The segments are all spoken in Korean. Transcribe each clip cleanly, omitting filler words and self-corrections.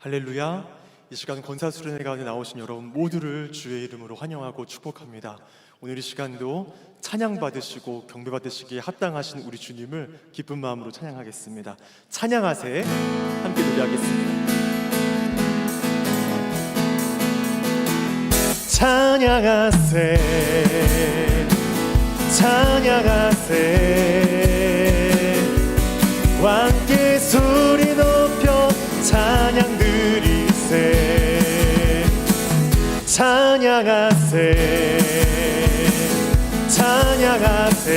할렐루야. 이 시간 권사수련회 가운데 나오신 여러분 모두를 주의 이름으로 환영하고 축복합니다. 오늘 이 시간도 찬양 받으시고 경배 받으시기에 합당하신 우리 주님을 기쁜 마음으로 찬양하겠습니다. 찬양하세. 함께 노래하겠습니다. 찬양하세, 찬양하세. 함께 소리 높여 찬양 드리세. 찬양하세, 찬양하세.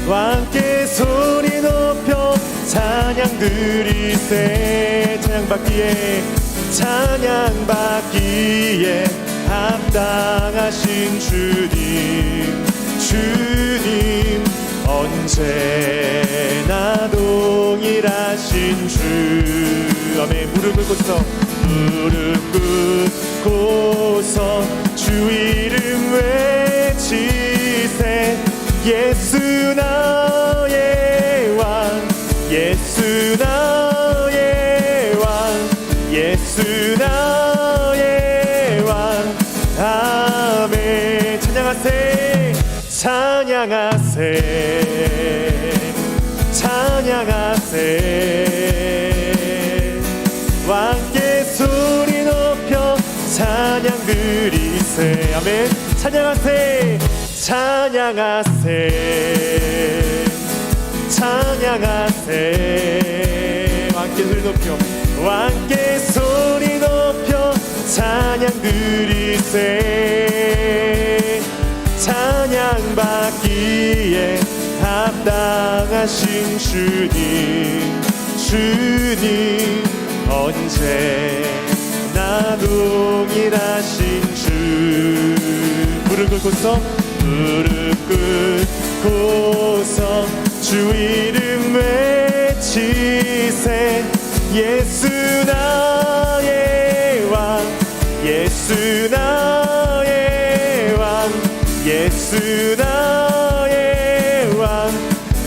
함께 소리 높여 찬양 드리세. 찬양받기에 합당하신 주님, 주님 언제나 동일하신 주. 아멘. 무릎 꿇고서 주 이름 외치세. 예수 나의 왕, 예수 나의 왕, 예수 나의 왕. 아멘. 찬양하세, 찬양하세, 찬양하세. 함께 소리 높여 찬양 드리세. 아멘. 찬양하세, 찬양하세, 찬양하세. 함께 소리 높여, 함께 소리 높여 찬양 드리세. 찬양받기에 합당하신 주님, 주님 언제나 동일하신 주. 무릎 꿇고서 주 이름 외치세. 예수 나의 왕, 예수 나의 왕, 예수 나의 왕.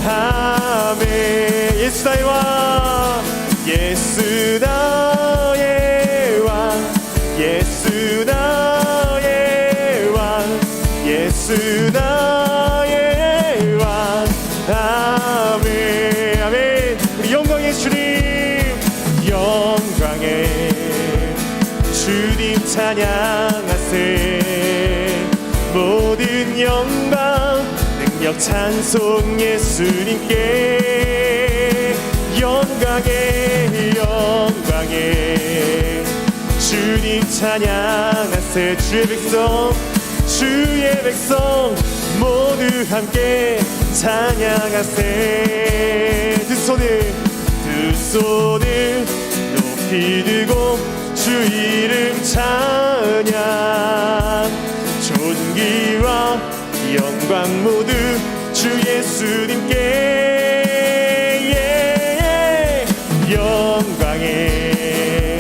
아멘. 예수 나의 왕, 예수 나의 왕, 예수 나의 왕, 예수 나의 왕. 아멘. 아멘. 우리 영광의 주님, 영광의 주님 찬양하세. 모든 영광 능력 찬송 예수님께. 영광의 영광의 주님 찬양하세. 주의 백성 모두 함께 찬양하세. 두 손을 높이 들고 주 이름 찬양. 존귀와 영광 모두 주 예수님께. 영광의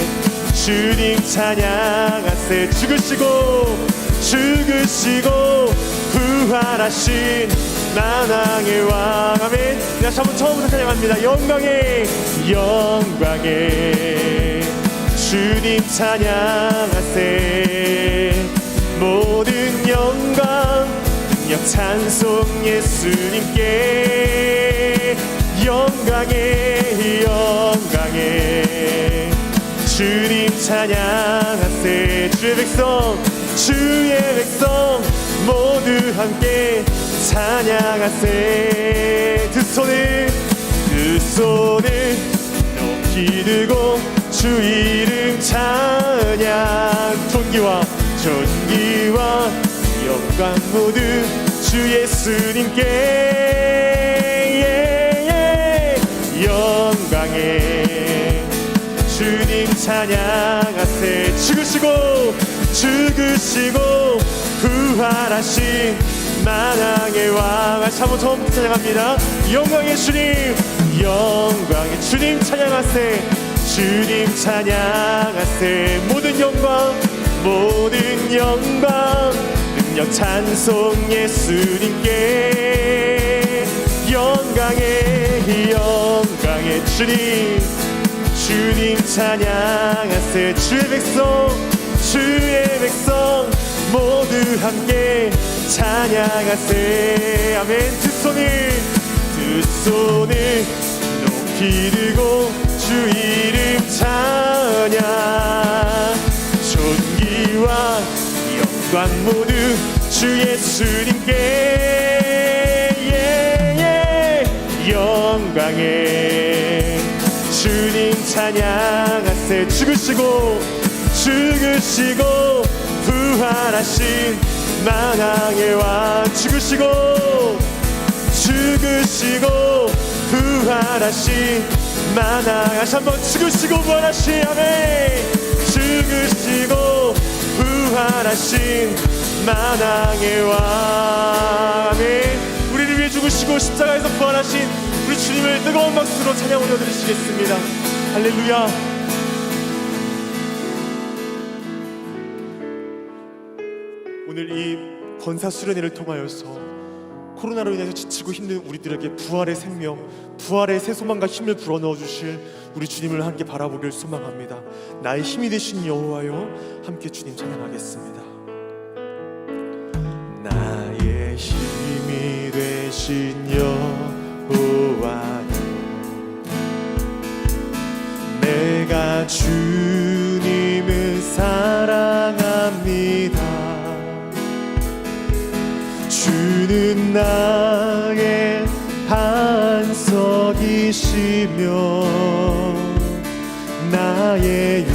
주님 찬양하세. 죽으시고 부활하신 만왕의 왕. 아멘. 다시 한번 처음부터 찬양합니다. 영광의 주님 찬양하세. 모든 영광 능력 찬송 예수님께. 영광의 주님 찬양하세. 주의 백성 모두 함께 찬양하세. 두 손을 높이 들고 주 이름 찬양. 존귀와 영광 모두 주 예수님께. 영광의 주님 찬양하세. 죽으시고 부활하신 만왕의 왕. 한번 처음부터 찬양합니다. 영광의 주님, 영광의 주님 찬양하세. 주님 찬양하세. 모든 영광 능력 찬송 예수님께. 영광의 주님, 찬양하세. 주의 백성 모두 함께 찬양하세. 아멘. 두 손을 높이 들고 주 이름 찬양. 존귀와 영광 모두 주 예수님께. 영광에 주님 찬양하세. 죽으시고 부활하신 만왕의 왕. 죽으시고 부활하신 만왕. 다시 한번 죽으시고 부활하신. 아멘. 죽으시고 부활하신 만왕의 왕. 아멘. 우리를 위해 죽으시고 십자가에서 부활하신 우리 주님을 뜨거운 박수로 찬양 올려드리시겠습니다. 할렐루야. 오늘 이 권사 수련회를 통하여서 코로나로 인해서 지치고 힘든 우리들에게 부활의 생명, 부활의 새 소망과 힘을 불어넣어 주실 우리 주님을 함께 바라보길 소망합니다. 나의 힘이 되신 여호와여, 함께 주님 찬양하겠습니다. 나의 힘이 되신 여호와여, 내가 주님을 사랑합니다. 주는 나의 반석이시며 나의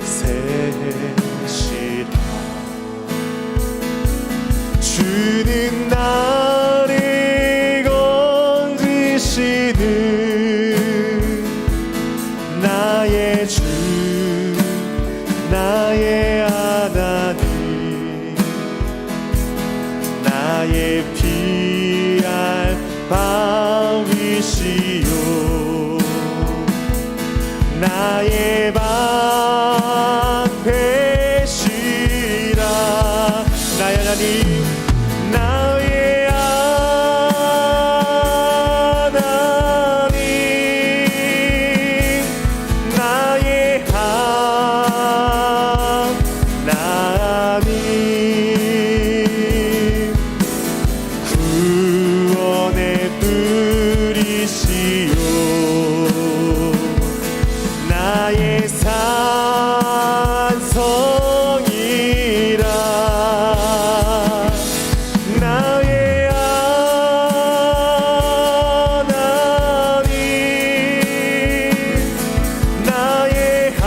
요새시라. 주는 나를 건지시는 나의 주, 나의 하나님, 나의 피할 바위시요 나의 방패시라. 나의 하나님, 나의 하나님, 나의 하나님, 구원의 뿌리시요 나의 산성이라. 나의 하나님, 나의 하나님,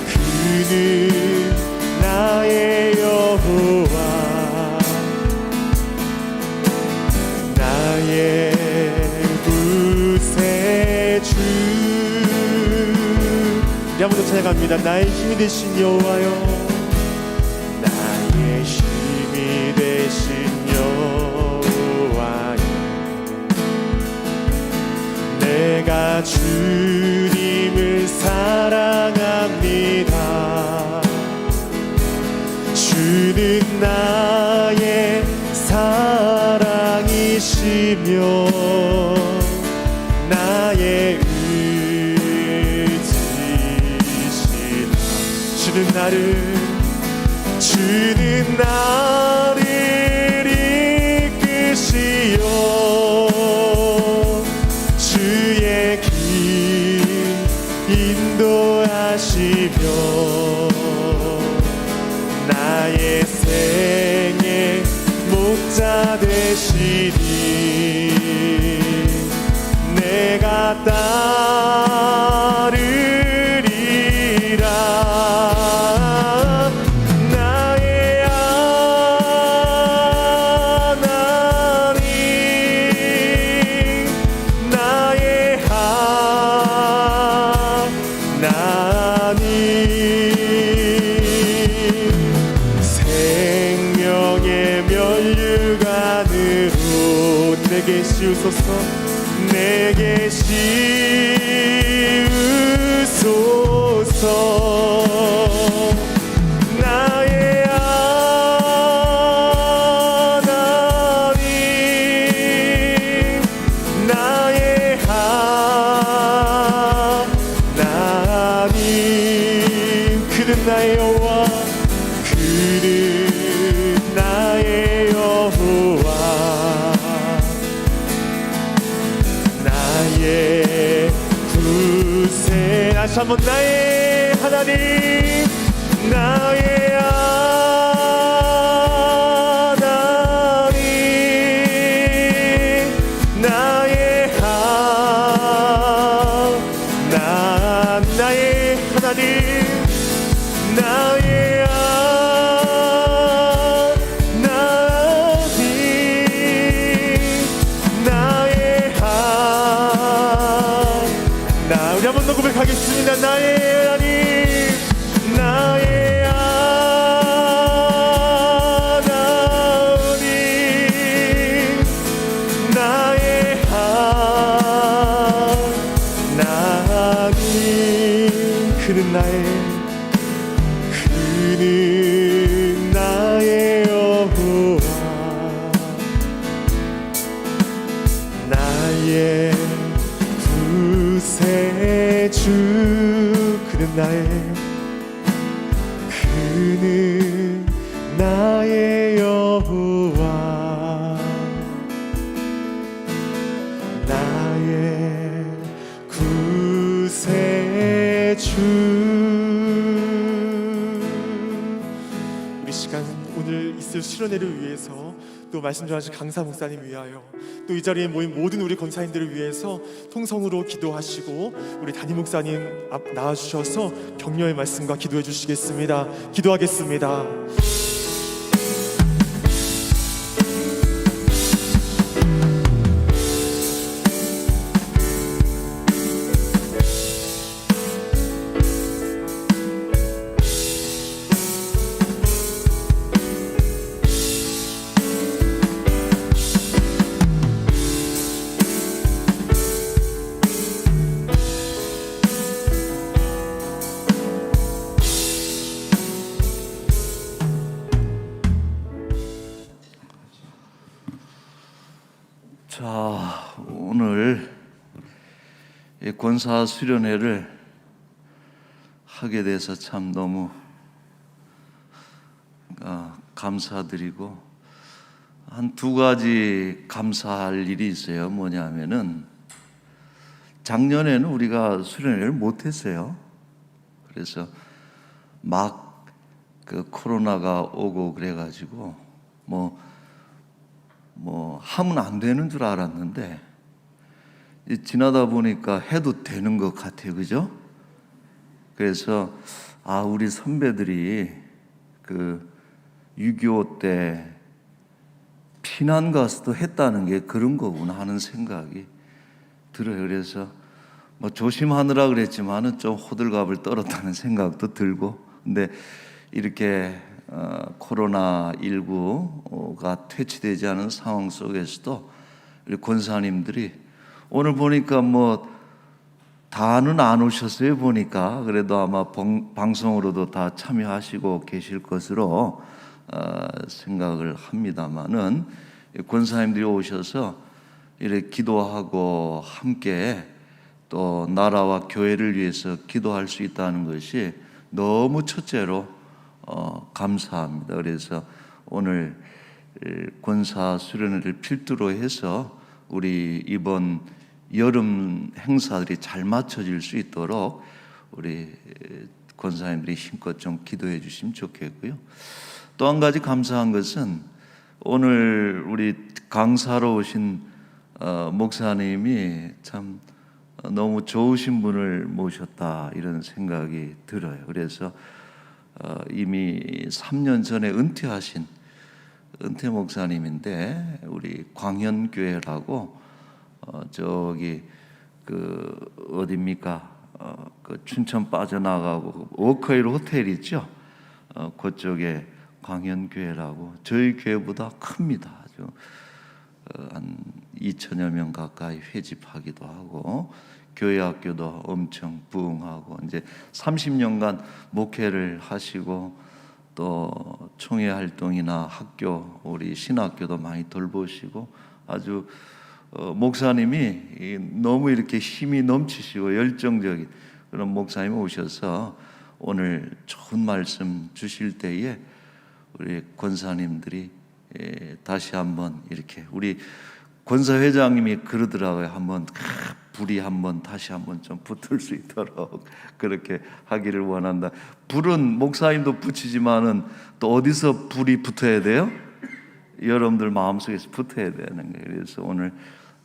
그는 나의 여호와, 나의 구세주. 우리 한번 더 찬양합니다. 나의 힘이 되신 여호와여, 나의 힘이 되신 여호와여, 내가 주님을 사랑합니다. 주는 나의 사랑이시며 나의 의지시라. 주는 나를 이끄시어 주의 길 인도하시며 나의 생의 목자 되시니 내가 따르리라. 나의 하나님, 나의 하나님, 생명의 면류관으로 내게 씌우소서, 내게 씌우소서. 나의 하나님, 한번 나의 하나님, 나의 하나님, 나의 나의 하나님, 나의 우리 한 번 더 고백하겠습니다. 나의 하나님, 나의 하나님, 나의 하나님. 그는 나의 여호와, 나의 구세주. 그는 나의 여호와, 나의 구세주. 우리 시간 오늘 있을 수련회를 위해서, 또 말씀 전하신 강사 목사님 위하여, 또 이 자리에 모인 모든 우리 권사님들을 위해서 통성으로 기도하시고, 우리 담임 목사님 앞 나와주셔서 격려의 말씀과 기도해 주시겠습니다. 기도하겠습니다. 자, 오늘 이 권사 수련회를 하게 돼서 참 너무 감사드리고, 한 두 가지 감사할 일이 있어요. 뭐냐면은 작년에는 우리가 수련회를 못했어요. 그래서 막 그 코로나가 오고 그래가지고 뭐 하면 안 되는 줄 알았는데, 지나다 보니까 해도 되는 것 같아요. 그죠? 그래서 우리 선배들이 그 6.25 때 피난 가서도 했다는 게 그런 거구나 하는 생각이 들어요. 그래서 조심하느라 그랬지만은 좀 호들갑을 떨었다는 생각도 들고, 근데 이렇게 코로나19가 퇴치되지 않은 상황 속에서도 우리 권사님들이 오늘 보니까 다는 안 오셨어요. 보니까 그래도 아마 방송으로도 다 참여하시고 계실 것으로 생각을 합니다만은, 권사님들이 오셔서 이렇게 기도하고 함께 또 나라와 교회를 위해서 기도할 수 있다는 것이 너무 첫째로 감사합니다. 그래서 오늘 권사 수련회를 필두로 해서 우리 이번 여름 행사들이 잘 맞춰질 수 있도록 우리 권사님들이 힘껏 좀 기도해 주시면 좋겠고요. 또 한 가지 감사한 것은 오늘 우리 강사로 오신 목사님이 참 너무 좋으신 분을 모셨다, 이런 생각이 들어요. 그래서 이미 3년 전에 은퇴하신 은퇴 목사님인데, 우리 광현교회라고 저기 어딥니까? 그 춘천 빠져나가고 워커힐 호텔 있죠? 그쪽에 광현교회라고, 저희 교회보다 큽니다. 아주 한 2천여 명 가까이 회집하기도 하고, 교회 학교도 엄청 부흥하고, 이제 30년간 목회를 하시고, 또 총회 활동이나 학교, 우리 신학교도 많이 돌보시고, 아주 목사님이 너무 이렇게 힘이 넘치시고 열정적인 그런 목사님이 오셔서 오늘 좋은 말씀 주실 때에 우리 권사님들이 다시 한번 이렇게, 우리 권사회장님이 그러더라고요. 한번 불이 다시 한번 좀 붙을 수 있도록 그렇게 하기를 원한다. 불은 목사님도 붙이지만은 또 어디서 불이 붙어야 돼요? 여러분들 마음속에서 붙어야 되는 거예요. 그래서 오늘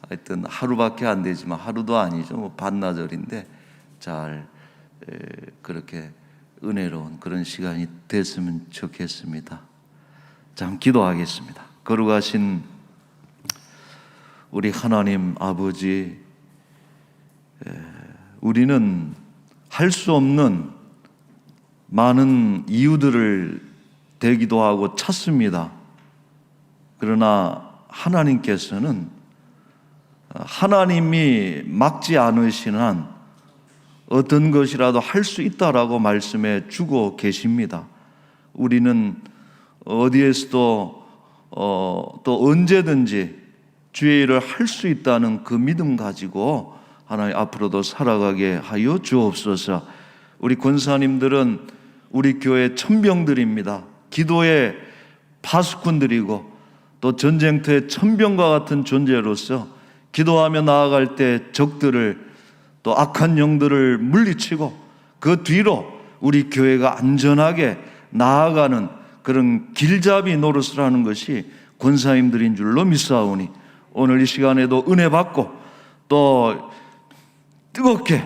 하여튼 하루밖에 안 되지만, 하루도 아니죠, 뭐 반나절인데 잘 그렇게 은혜로운 그런 시간이 됐으면 좋겠습니다. 자, 기도하겠습니다. 거룩하신 우리 하나님 아버지, 우리는 할 수 없는 많은 이유들을 대기도 하고 찾습니다. 그러나 하나님께서는 하나님이 막지 않으시는 한 어떤 것이라도 할 수 있다라고 말씀해 주고 계십니다. 우리는 어디에서도 또 언제든지 주의 일을 할 수 있다는 그 믿음 가지고 하나님 앞으로도 살아가게 하여 주옵소서. 우리 권사님들은 우리 교회 천병들입니다. 기도의 파수꾼들이고 또 전쟁터의 천병과 같은 존재로서 기도하며 나아갈 때 적들을, 또 악한 영들을 물리치고 그 뒤로 우리 교회가 안전하게 나아가는 그런 길잡이 노릇을 하는 것이 권사님들인 줄로 믿사오니, 오늘 이 시간에도 은혜 받고 또 뜨겁게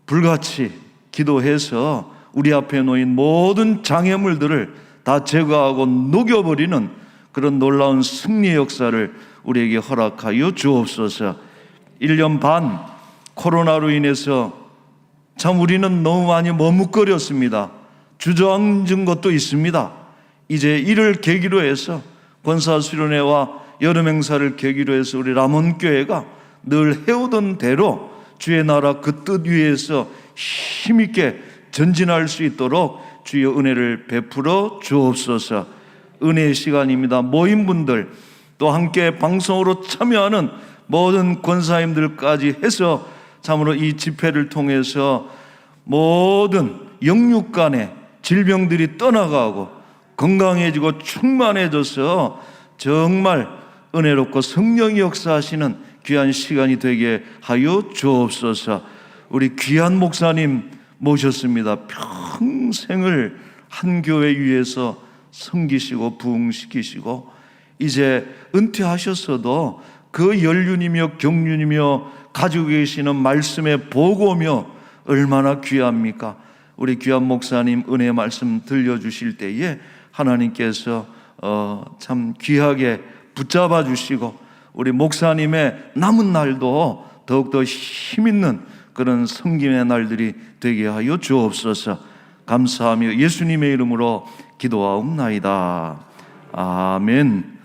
불같이 기도해서 우리 앞에 놓인 모든 장애물들을 다 제거하고 녹여버리는 그런 놀라운 승리의 역사를 우리에게 허락하여 주옵소서. 1년 반 코로나로 인해서 참 우리는 너무 많이 머뭇거렸습니다. 주저앉은 것도 있습니다. 이제 이를 계기로 해서 권사수련회와 여름 행사를 계기로 해서 우리 람원교회가 늘 해오던 대로 주의 나라 그 뜻 위에서 힘있게 전진할 수 있도록 주의 은혜를 베풀어 주옵소서. 은혜의 시간입니다. 모임분들, 또 함께 방송으로 참여하는 모든 권사님들까지 해서 참으로 이 집회를 통해서 모든 영육 간의 질병들이 떠나가고 건강해지고 충만해져서 정말 은혜롭고 성령이 역사하시는 귀한 시간이 되게 하여 주옵소서. 우리 귀한 목사님 모셨습니다. 평생을 한 교회 위에서 섬기시고 부흥시키시고 이제 은퇴하셨어도 그 연륜이며 경륜이며 가지고 계시는 말씀의 보고며 얼마나 귀합니까? 우리 귀한 목사님 은혜 말씀 들려주실 때에 하나님께서 참 귀하게 붙잡아 주시고 우리 목사님의 남은 날도 더욱더 힘있는 그런 섬김의 날들이 되게 하여 주옵소서. 감사하며 예수님의 이름으로 기도하옵나이다. 아멘.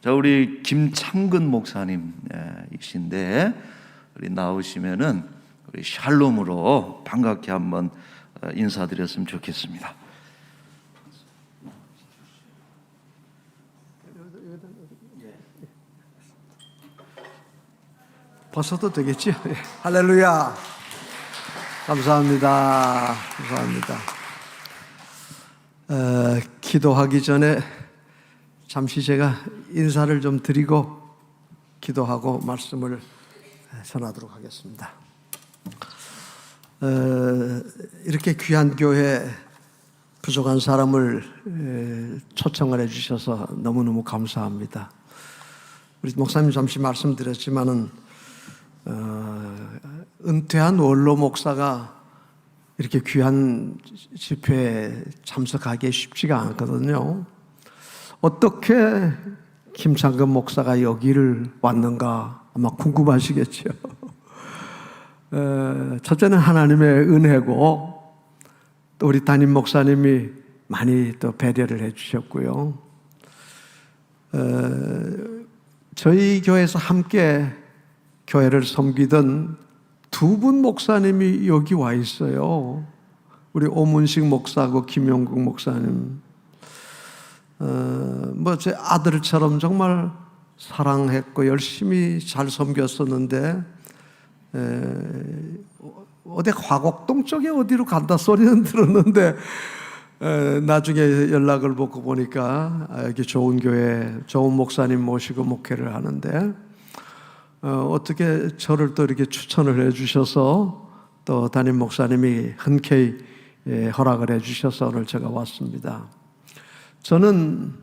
자, 우리 김창근 목사님이신데 우리 나오시면은 우리 샬롬으로 반갑게 한번 인사드렸으면 좋겠습니다. 벗어도 되겠죠? 할렐루야. 감사합니다. 감사합니다. 기도하기 전에 잠시 제가 인사를 좀 드리고 기도하고 말씀을 전하도록 하겠습니다. 이렇게 귀한 교회 부족한 사람을 초청을 해주셔서 너무너무 감사합니다. 우리 목사님 잠시 말씀드렸지만은 은퇴한 원로 목사가 이렇게 귀한 집회에 참석하기 쉽지가 않거든요. 어떻게 김창근 목사가 여기를 왔는가 아마 궁금하시겠죠. 첫째는 하나님의 은혜고 또 우리 담임 목사님이 많이 또 배려를 해주셨고요. 저희 교회에서 함께 교회를 섬기던 두 분 목사님이 여기 와 있어요. 우리 오문식 목사하고 김용국 목사님. 제 아들처럼 정말 사랑했고 열심히 잘 섬겼었는데 어디 화곡동 쪽에 어디로 간다 소리는 들었는데 나중에 연락을 받고 보니까 여기 좋은 교회 좋은 목사님 모시고 목회를 하는데 어떻게 저를 또 이렇게 추천을 해주셔서 또 담임 목사님이 흔쾌히 허락을 해주셔서 오늘 제가 왔습니다. 저는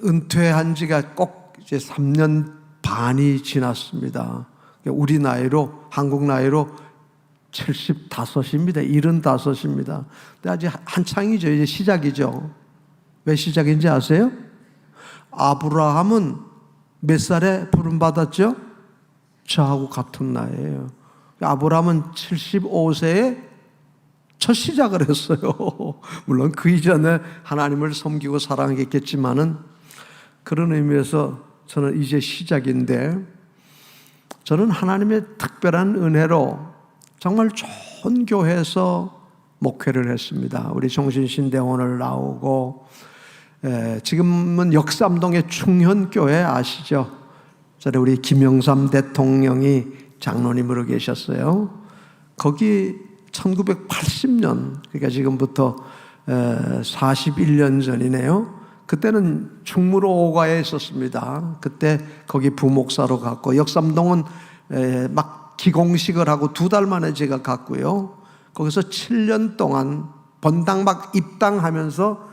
은퇴한 지가 꼭 이제 3년 반이 지났습니다. 우리 나이로, 한국 나이로 75입니다. 75입니다. 근데 아직 한창이죠. 이제 시작이죠. 왜 시작인지 아세요? 아브라함은 몇 살에 부름받았죠? 저하고 같은 나이에요. 아브라함은 75세에 첫 시작을 했어요. 물론 그 이전에 하나님을 섬기고 사랑했겠지만은 그런 의미에서 저는 이제 시작인데, 저는 하나님의 특별한 은혜로 정말 좋은 교회에서 목회를 했습니다. 우리 종신신대원을 나오고, 지금은 역삼동의 충현교회 아시죠? 전에 우리 김영삼 대통령이 장로님으로 계셨어요. 거기 1980년, 그러니까 지금부터 41년 전이네요. 그때는 충무로 5가에 있었습니다. 그때 거기 부목사로 갔고, 역삼동은 막 기공식을 하고 2달 만에 제가 갔고요. 거기서 7년 동안 본당 막 입당하면서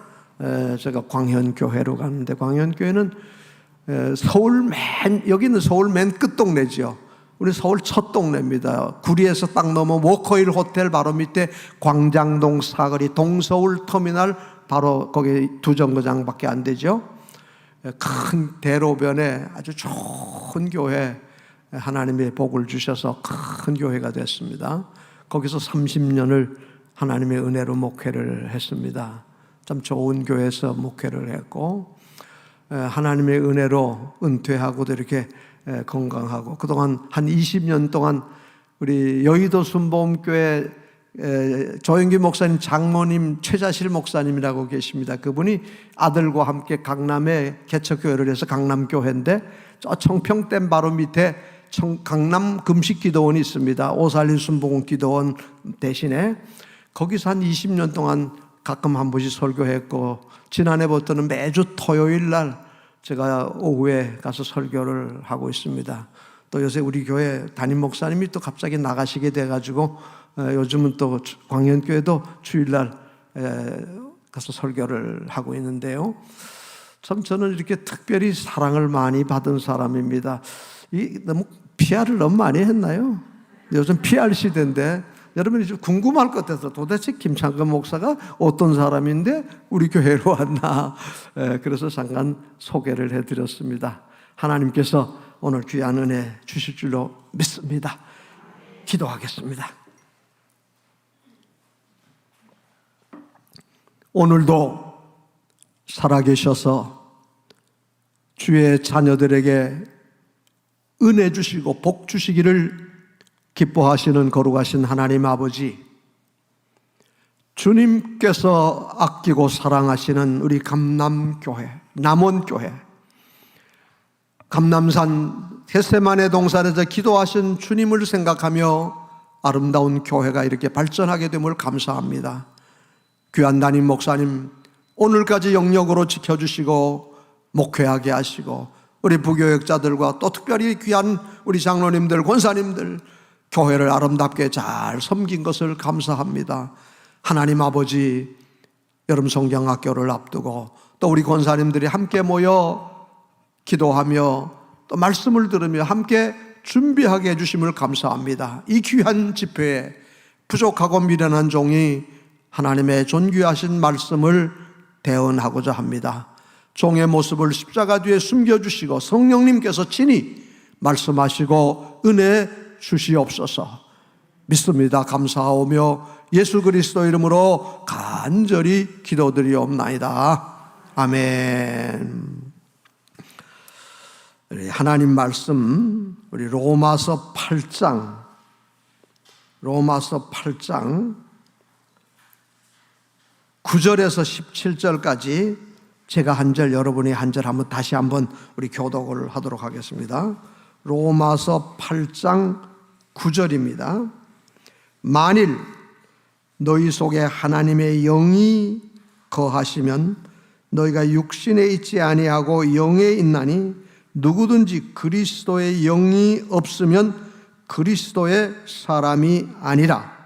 제가 광현교회로 갔는데, 광현교회는 여기는 서울 맨 끝동네죠. 우리 서울 첫 동네입니다. 구리에서 딱 넘어 워커힐 호텔 바로 밑에 광장동 사거리 동서울 터미널 바로 거기 2정거장밖에 안 되죠. 큰 대로변에 아주 좋은 교회, 하나님의 복을 주셔서 큰 교회가 됐습니다. 거기서 30년을 하나님의 은혜로 목회를 했습니다. 참 좋은 교회에서 목회를 했고, 하나님의 은혜로 은퇴하고도 이렇게 건강하고, 그동안 한 20년 동안 우리 여의도 순복음교회 조영기 목사님 장모님 최자실 목사님이라고 계십니다. 그분이 아들과 함께 강남에 개척교회를 해서 강남교회인데, 저 청평댐 바로 밑에 강남 금식기도원이 있습니다. 오살리 순복음 기도원 대신에 거기서 한 20년 동안 가끔 한 번씩 설교했고, 지난해부터는 매주 토요일 날 제가 오후에 가서 설교를 하고 있습니다. 또 요새 우리 교회 담임 목사님이 또 갑자기 나가시게 돼가지고 요즘은 또 광현교회도 주일날 가서 설교를 하고 있는데요. 참 저는 이렇게 특별히 사랑을 많이 받은 사람입니다. 너무 PR을 너무 많이 했나요? 요즘 PR 시대인데 여러분이 좀 궁금할 것 같아서 도대체 김창근 목사가 어떤 사람인데 우리 교회로 왔나, 그래서 잠깐 소개를 해드렸습니다. 하나님께서 오늘 귀한 은혜 주실 줄로 믿습니다. 기도하겠습니다. 오늘도 살아계셔서 주의 자녀들에게 은혜 주시고 복 주시기를 기뻐하시는 거룩하신 하나님 아버지, 주님께서 아끼고 사랑하시는 우리 감남교회, 남원교회, 감남산 겟세마네 동산에서 기도하신 주님을 생각하며 아름다운 교회가 이렇게 발전하게 됨을 감사합니다. 귀한 담임 목사님 오늘까지 영역으로 지켜주시고 목회하게 하시고, 우리 부교역자들과 또 특별히 귀한 우리 장로님들, 권사님들 교회를 아름답게 잘 섬긴 것을 감사합니다. 하나님 아버지, 여름 성경학교를 앞두고 또 우리 권사님들이 함께 모여 기도하며 또 말씀을 들으며 함께 준비하게 해주심을 감사합니다. 이 귀한 집회에 부족하고 미련한 종이 하나님의 존귀하신 말씀을 대언하고자 합니다. 종의 모습을 십자가 뒤에 숨겨주시고 성령님께서 친히 말씀하시고 은혜 주시옵소서. 믿습니다. 감사하오며 예수 그리스도 이름으로 간절히 기도드리옵나이다. 아멘. 하나님 말씀, 우리 로마서 8장 9절에서 17절까지 제가 한 절, 여러분이 한 절 한번 다시 한번 우리 교독을 하도록 하겠습니다. 로마서 8장 9절입니다. 만일 너희 속에 하나님의 영이 거하시면 너희가 육신에 있지 아니하고 영에 있나니 누구든지 그리스도의 영이 없으면 그리스도의 사람이 아니라.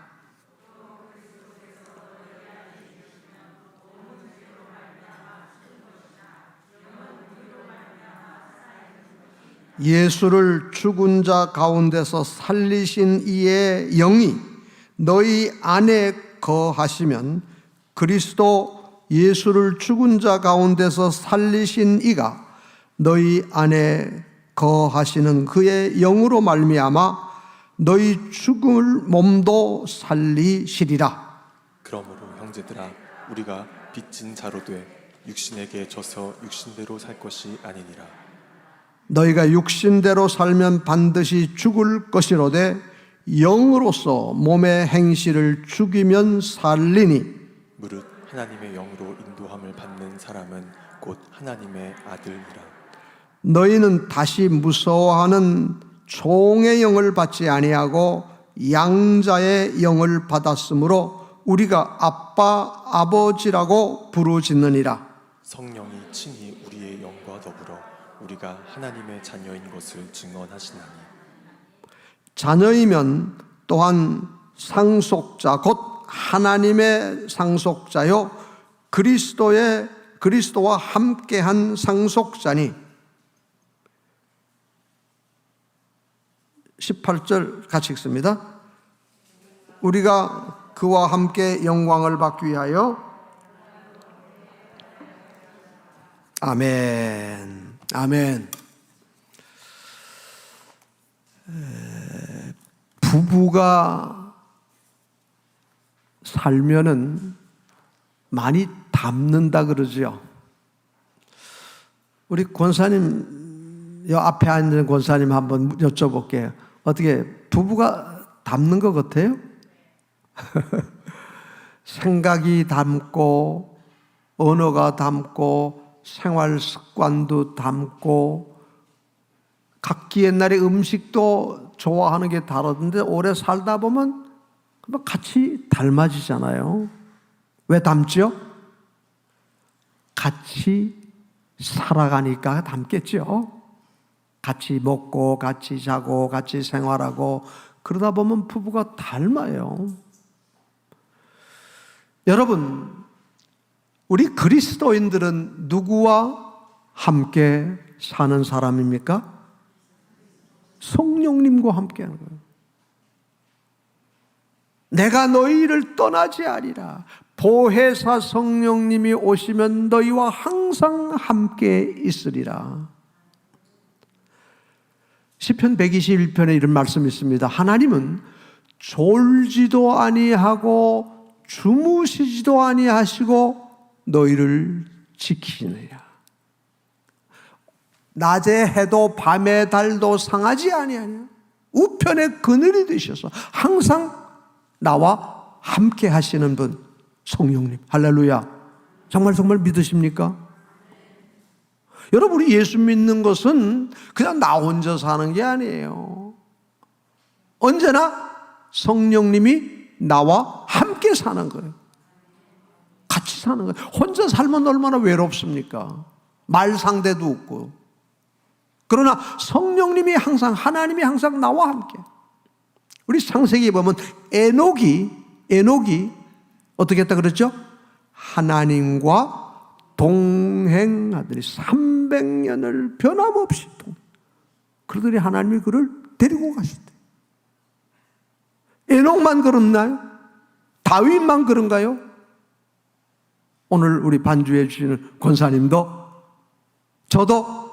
예수를 죽은 자 가운데서 살리신 이의 영이 너희 안에 거하시면 그리스도 예수를 죽은 자 가운데서 살리신 이가 너희 안에 거하시는 그의 영으로 말미암아 너희 죽을 몸도 살리시리라. 그러므로 형제들아 우리가 빚진 자로 돼 육신에게 져서 육신대로 살 것이 아니니라. 너희가 육신대로 살면 반드시 죽을 것이로되 영으로서 몸의 행실을 죽이면 살리니 무릇 하나님의 영으로 인도함을 받는 사람은 곧 하나님의 아들이라. 너희는 다시 무서워하는 종의 영을 받지 아니하고 양자의 영을 받았으므로 우리가 아빠 아버지라고 부르짖느니라. 성령이 친히 우리의 영과 더불어 우리가 하나님의 자녀인 것을 증언하시나니. 자녀이면 또한 상속자 곧 하나님의 상속자요 그리스도와 함께한 상속자니. 18절 같이 읽습니다. 우리가 그와 함께 영광을 받기 위하여. 아멘. 아멘. 부부가 살면은 많이 닮는다 그러죠. 우리 권사님, 요 앞에 앉은 권사님 한번 여쭤볼게요. 어떻게 부부가 닮는 것 같아요? 생각이 닮고 언어가 닮고 생활 습관도 닮고 각기 옛날에 음식도 좋아하는 게 다르던데 오래 살다 보면 같이 닮아지잖아요. 왜 닮죠? 같이 살아가니까 닮겠죠. 같이 먹고 같이 자고 같이 생활하고 그러다 보면 부부가 닮아요. 여러분, 우리 그리스도인들은 누구와 함께 사는 사람입니까? 성령님과 함께 하는 거예요. 내가 너희를 떠나지 아니라 보혜사 성령님이 오시면 너희와 항상 함께 있으리라. 시편 121편에 이런 말씀이 있습니다. 하나님은 졸지도 아니하고 주무시지도 아니하시고 너희를 지키시느냐. 낮에 해도 밤에 달도 상하지 아니하냐. 우편의 그늘이 되셔서 항상 나와 함께 하시는 분, 성령님. 할렐루야. 정말 믿으십니까? 여러분, 우리 예수 믿는 것은 그냥 나 혼자 사는 게 아니에요. 언제나 성령님이 나와 함께 사는 거예요. 같이 사는 거예요. 혼자 살면 얼마나 외롭습니까? 말 상대도 없고. 그러나 성령님이 항상, 하나님이 항상 나와 함께. 우리 창세기에 보면 에녹이 어떻게 했다 그랬죠? 하나님과 동행하더니 300년을 변함없이 그러더니 하나님이 그를 데리고 가셨대. 에녹만 그렇나요? 다윗만 그런가요? 오늘 우리 반주해 주시는 권사님도 저도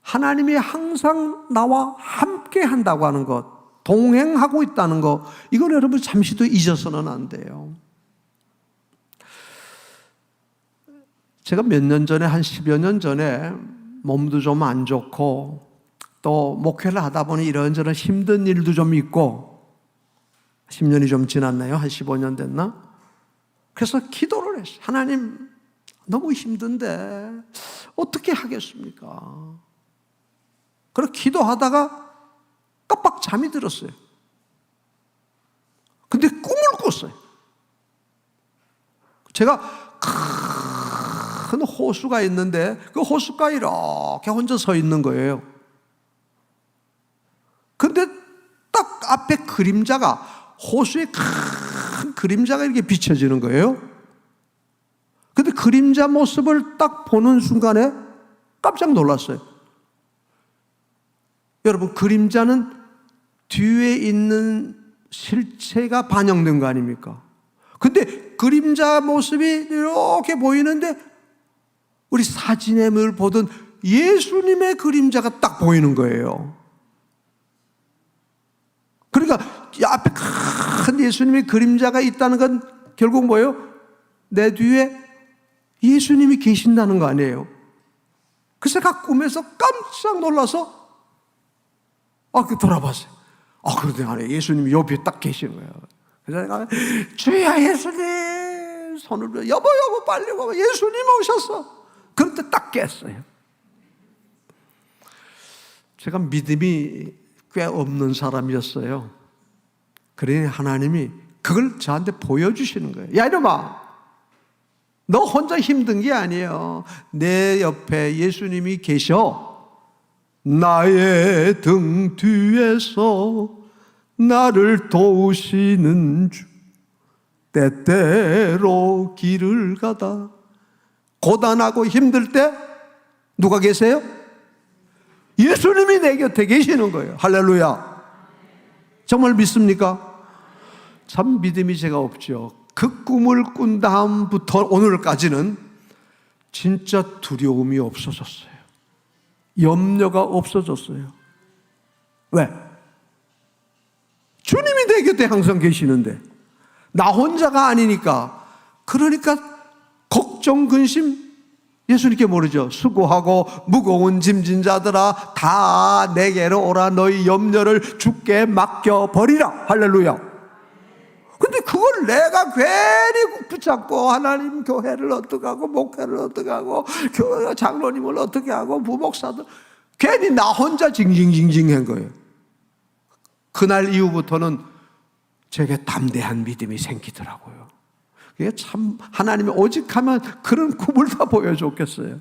하나님이 항상 나와 함께 한다고 하는 것, 동행하고 있다는 것, 이걸 여러분 잠시도 잊어서는 안 돼요. 제가 몇 년 전에, 한 10여 년 전에 몸도 좀 안 좋고 또 목회를 하다 보니 이런저런 힘든 일도 좀 있고 10년이 좀 지났나요? 한 15년 됐나? 그래서 기도를 했어요. 하나님, 너무 힘든데 어떻게 하겠습니까? 그래서 기도하다가 깜빡 잠이 들었어요. 근데 꿈을 꿨어요. 제가 큰 호수가 있는데 그 호숫가에 이렇게 혼자 서 있는 거예요. 근데 딱 앞에 그림자가, 호수의 큰 그림자가 이렇게 비춰지는 거예요. 근데 그림자 모습을 딱 보는 순간에 깜짝 놀랐어요. 여러분, 그림자는 뒤에 있는 실체가 반영된 거 아닙니까? 근데 그림자 모습이 이렇게 보이는데 우리 사진에 늘 보던 예수님의 그림자가 딱 보이는 거예요. 그러니까 앞에 큰 예수님의 그림자가 있다는 건 결국 뭐예요? 내 뒤에 예수님이 계신다는 거 아니에요? 그래서 그 꿈에서 깜짝 놀라서 돌아봤어요. 그런데 안에 예수님이 옆에 딱 계시는 거예요. 그래서 내가 주야 예수님 손을 들어 여보 빨리 와봐 예수님 오셨어. 그럴 때 딱 깼어요. 제가 믿음이 꽤 없는 사람이었어요. 그러니 하나님이 그걸 저한테 보여주시는 거예요. 야 이놈아, 너 혼자 힘든 게 아니에요. 내 옆에 예수님이 계셔. 나의 등 뒤에서 나를 도우시는 주, 때때로 길을 가다 고단하고 힘들 때 누가 계세요? 예수님이 내 곁에 계시는 거예요. 할렐루야. 정말 믿습니까? 참 믿음이 제가 없죠. 그 꿈을 꾼 다음부터 오늘까지는 진짜 두려움이 없어졌어요. 염려가 없어졌어요. 왜? 주님이 내 곁에 항상 계시는데 나 혼자가 아니니까. 그러니까 걱정, 근심 예수님께 모르죠. 수고하고 무거운 짐진 자들아 다 내게로 오라. 너희 염려를 주께 맡겨버리라. 할렐루야. 근데 그걸 내가 괜히 붙잡고 하나님 교회를 어떻게 하고 목회를 어떻게 하고 교회 장로님을 어떻게 하고 부목사들 괜히 나 혼자 징징징징한 거예요. 그날 이후부터는 제게 담대한 믿음이 생기더라고요. 그게 참 하나님이 오직 하면 그런 꿈을 다 보여줬겠어요.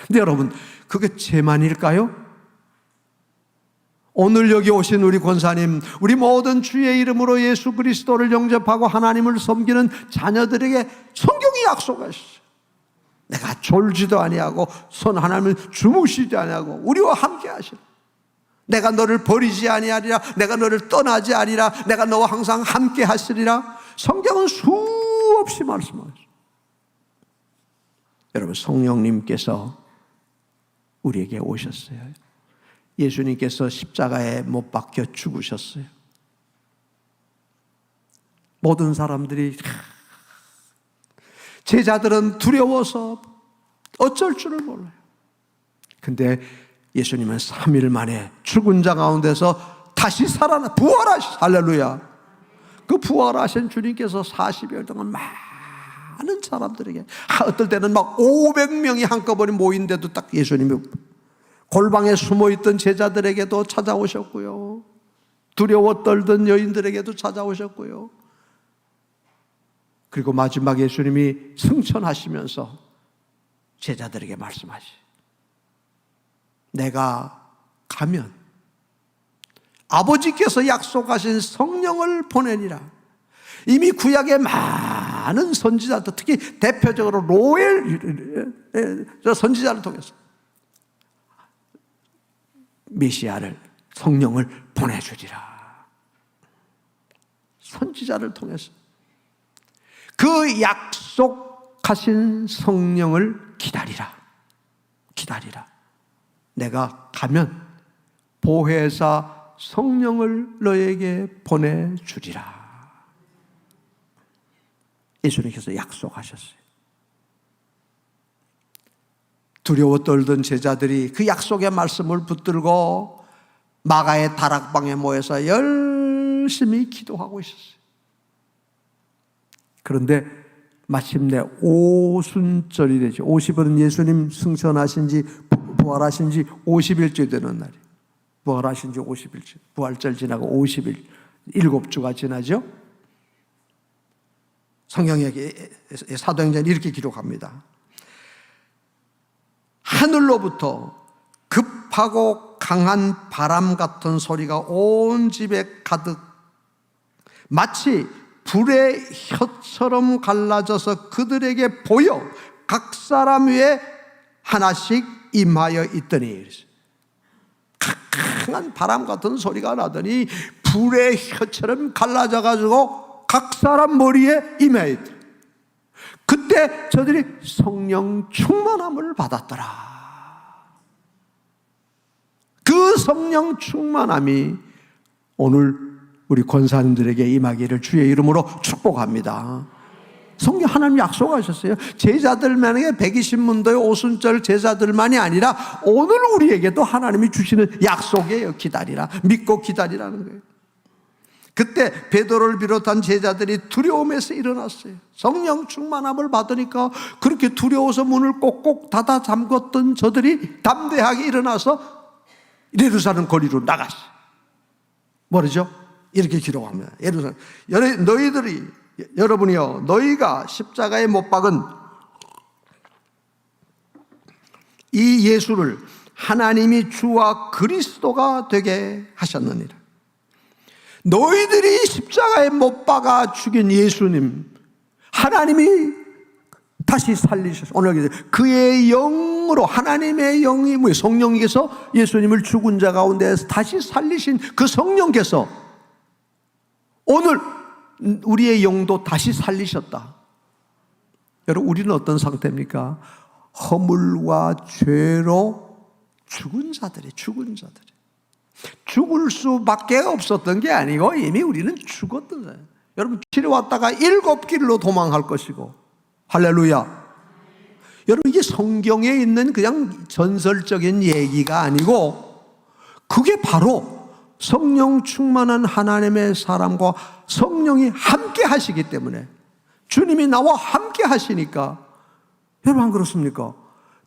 근데 여러분, 그게 제만일까요? 오늘 여기 오신 우리 권사님, 우리 모든 주의 이름으로 예수 그리스도를 영접하고 하나님을 섬기는 자녀들에게 성경이 약속하시죠. 내가 졸지도 아니하고 손 하나님을 주무시지 아니하고 우리와 함께 하시라. 내가 너를 버리지 아니하리라. 내가 너를 떠나지 아니라. 내가 너와 항상 함께 하시리라. 성경은 수없이 말씀하시죠. 여러분, 성령님께서 우리에게 오셨어요. 예수님께서 십자가에 못 박혀 죽으셨어요. 모든 사람들이 제자들은 두려워서 어쩔 줄을 몰라요. 근데 예수님은 3일 만에 죽은 자 가운데서 다시 살아나 부활하신 할렐루야. 그 부활하신 주님께서 40여 동안 많은 사람들에게 어떨 때는 막 500명이 한꺼번에 모인데도 딱 예수님이 골방에 숨어있던 제자들에게도 찾아오셨고요. 두려워 떨던 여인들에게도 찾아오셨고요. 그리고 마지막 예수님이 승천하시면서 제자들에게 말씀하시. 내가 가면 아버지께서 약속하신 성령을 보내니라. 이미 구약의 많은 선지자들, 특히 대표적으로 로엘 선지자를 통해서 메시아를, 성령을 보내주리라. 선지자를 통해서 그 약속하신 성령을 기다리라. 기다리라. 내가 가면 보혜사 성령을 너에게 보내주리라. 예수님께서 약속하셨어요. 두려워 떨던 제자들이 그 약속의 말씀을 붙들고 마가의 다락방에 모여서 열심히 기도하고 있었어요. 그런데 마침내 오순절이 되죠. 50일은 예수님 승천하신 지 부활하신 지 50일째 되는 날이에요. 부활하신 지 50일째. 부활절 지나고 50일, 7주가 지나죠. 성경에 사도행전이 이렇게 기록합니다. 하늘로부터 급하고 강한 바람 같은 소리가 온 집에 가득 마치 불의 혀처럼 갈라져서 그들에게 보여 각 사람 위에 하나씩 임하여 있더니, 강한 바람 같은 소리가 나더니 불의 혀처럼 갈라져 가지고 각 사람 머리에 임하여 있더라. 그때 저들이 성령 충만함을 받았더라. 그 성령 충만함이 오늘 우리 권사님들에게 임하기를 주의 이름으로 축복합니다. 성경 하나님 약속하셨어요. 제자들만에게 120문도의 오순절 제자들만이 아니라 오늘 우리에게도 하나님이 주시는 약속이에요. 기다리라. 믿고 기다리라는 거예요. 그때 베드로를 비롯한 제자들이 두려움에서 일어났어요. 성령 충만함을 받으니까 그렇게 두려워서 문을 꼭꼭 닫아 잠궜던 저들이 담대하게 일어나서 예루살렘 거리로 나갔어요. 뭐라죠? 이렇게 기록합니다. 예루살렘, 여러분이요, 너희가 십자가에 못 박은 이 예수를 하나님이 주와 그리스도가 되게 하셨느니라. 너희들이 십자가에 못 박아 죽인 예수님, 하나님이 다시 살리셨어요. 오늘 그의 영으로, 하나님의 영이 성령께서 예수님을 죽은 자 가운데서 다시 살리신 그 성령께서 오늘 우리의 영도 다시 살리셨다. 여러분, 우리는 어떤 상태입니까? 허물과 죄로 죽은 자들이. 죽을 수밖에 없었던 게 아니고 이미 우리는 죽었던 거예요. 여러분, 길에 왔다가 7길로 도망할 것이고. 할렐루야. 여러분, 이게 성경에 있는 그냥 전설적인 얘기가 아니고 그게 바로 성령 충만한 하나님의 사람과 성령이 함께 하시기 때문에, 주님이 나와 함께 하시니까. 여러분, 안 그렇습니까?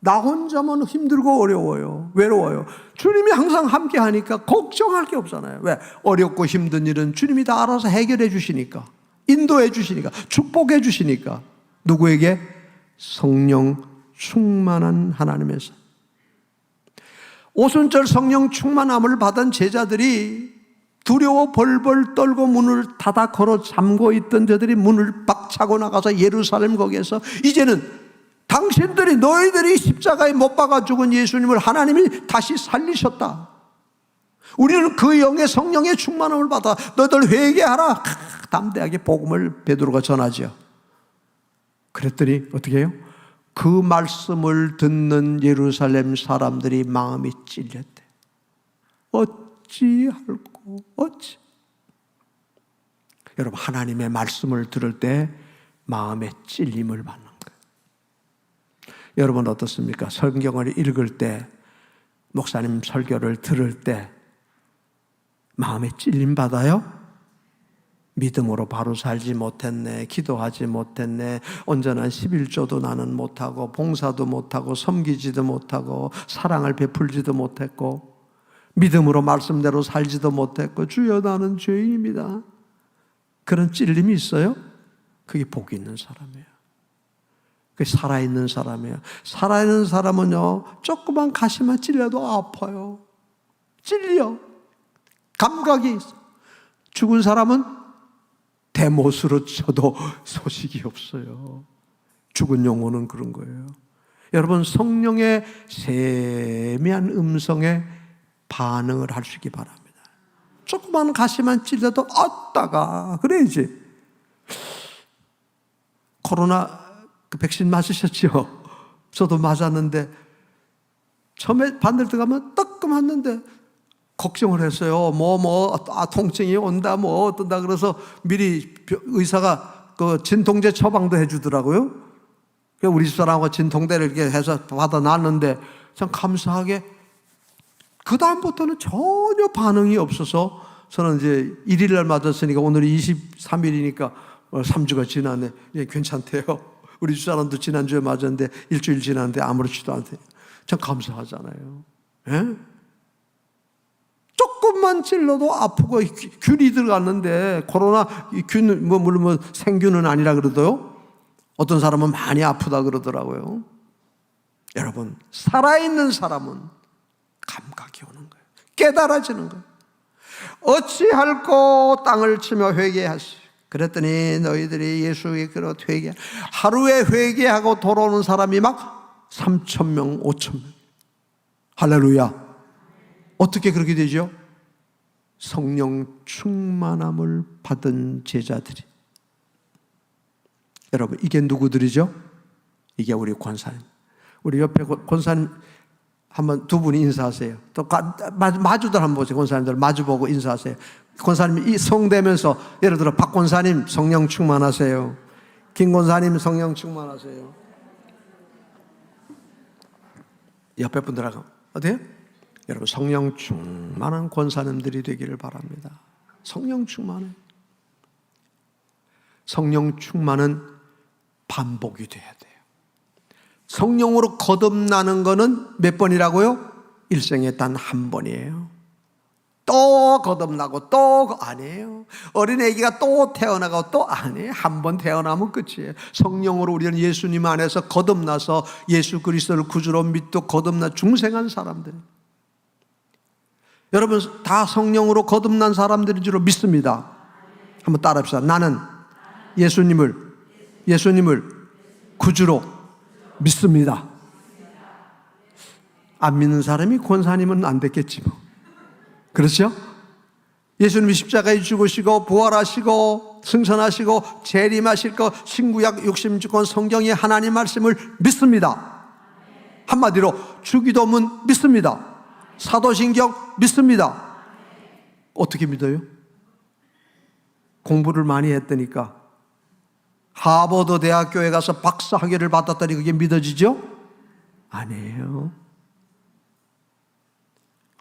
나 혼자면 힘들고 어려워요. 외로워요. 주님이 항상 함께 하니까 걱정할 게 없잖아요. 왜? 어렵고 힘든 일은 주님이 다 알아서 해결해 주시니까, 인도해 주시니까, 축복해 주시니까. 누구에게? 성령 충만한 하나님에서. 오순절 성령 충만함을 받은 제자들이 두려워 벌벌 떨고 문을 닫아 걸어 잠고 있던 저들이 문을 박차고 나가서 예루살렘 거기에서 이제는 당신들이, 너희들이 십자가에 못 박아 죽은 예수님을 하나님이 다시 살리셨다. 우리는 그 영의 성령의 충만함을 받아 너희들 회개하라. 담대하게 복음을 베드로가 전하죠. 그랬더니 어떻게 해요? 그 말씀을 듣는 예루살렘 사람들이 마음이 찔렸대. 어찌할꼬 어찌. 여러분, 하나님의 말씀을 들을 때 마음에 찔림을 받는 거예요. 여러분 어떻습니까? 성경을 읽을 때, 목사님 설교를 들을 때 마음에 찔림 받아요? 믿음으로 바로 살지 못했네, 기도하지 못했네, 온전한 11조도 나는 못하고 봉사도 못하고 섬기지도 못하고 사랑을 베풀지도 못했고 믿음으로 말씀대로 살지도 못했고 주여 나는 죄인입니다. 그런 찔림이 있어요? 그게 복이 있는 사람이에요. 그게 살아있는 사람이에요. 살아있는 사람은요, 조그만 가시만 찔려도 아파요. 찔려. 감각이 있어. 죽은 사람은 대못으로 쳐도 소식이 없어요. 죽은 영혼은 그런 거예요. 여러분, 성령의 세미한 음성에 반응을 할 수 있기 바랍니다. 조그만 가시만 찔려도 아따가 그래야지. 코로나 그 백신 맞으셨죠? 저도 맞았는데 처음에 반들 들어가면 뜨끔 왔는데 걱정을 했어요. 통증이 온다, 어떤다. 그래서 미리 의사가 그 진통제 처방도 해주더라고요. 우리 집사람하고 진통제를 이렇게 해서 받아놨는데 참 감사하게 그다음부터는 전혀 반응이 없어서 저는 이제 1일날 맞았으니까 오늘이 23일이니까 3주가 지났네. 예, 괜찮대요. 우리 집사람도 지난주에 맞았는데 일주일 지났는데 아무렇지도 않대요. 참 감사하잖아요. 예? 조금만 찔러도 아프고 균이 들어갔는데 코로나 균 물론 생균은 아니라 그러도요. 어떤 사람은 많이 아프다 그러더라고요. 여러분, 살아있는 사람은 감각이 오는 거예요. 깨달아지는 거예요. 어찌할꼬 땅을 치며 회개하시. 그랬더니 너희들이 예수의 그릇 회개, 하루에 회개하고 돌아오는 사람이 막 3,000명, 5,000명. 할렐루야. 어떻게 그렇게 되죠? 성령 충만함을 받은 제자들이. 여러분, 이게 누구들이죠? 이게 우리 권사님. 우리 옆에 권사님 한번 두 분이 인사하세요. 또 마주들 한번 보세요. 권사님들 마주보고 인사하세요. 권사님이 성되면서 예를 들어 박 권사님 성령 충만하세요. 김 권사님 성령 충만하세요. 옆에 분들하고 어때요? 여러분, 성령 충만한 권사님들이 되기를 바랍니다. 성령 충만해. 성령 충만은 반복이 돼야 돼요. 성령으로 거듭나는 거는 몇 번이라고요? 일생에 단 한 번이에요. 또 거듭나고 또 아니에요. 어린애기가 또 태어나고 또 아니에요. 한 번 태어나면 끝이에요. 성령으로 우리는 예수님 안에서 거듭나서 예수 그리스도를 구주로 믿고 거듭나 중생한 사람들. 여러분, 다 성령으로 거듭난 사람들인 줄 믿습니다. 한번 따라합시다. 나는 예수님을 구주로 믿습니다. 안 믿는 사람이 권사님은 안 됐겠지 뭐. 그렇죠? 예수님이 십자가에 죽으시고 부활하시고 승천하시고 재림하실 거 신구약 66권 성경의 하나님 말씀을 믿습니다. 한마디로 주기도문 믿습니다. 사도신경 믿습니다. 어떻게 믿어요? 공부를 많이 했다니까. 하버드 대학교에 가서 박사 학위를 받았다니 그게 믿어지죠? 아니에요.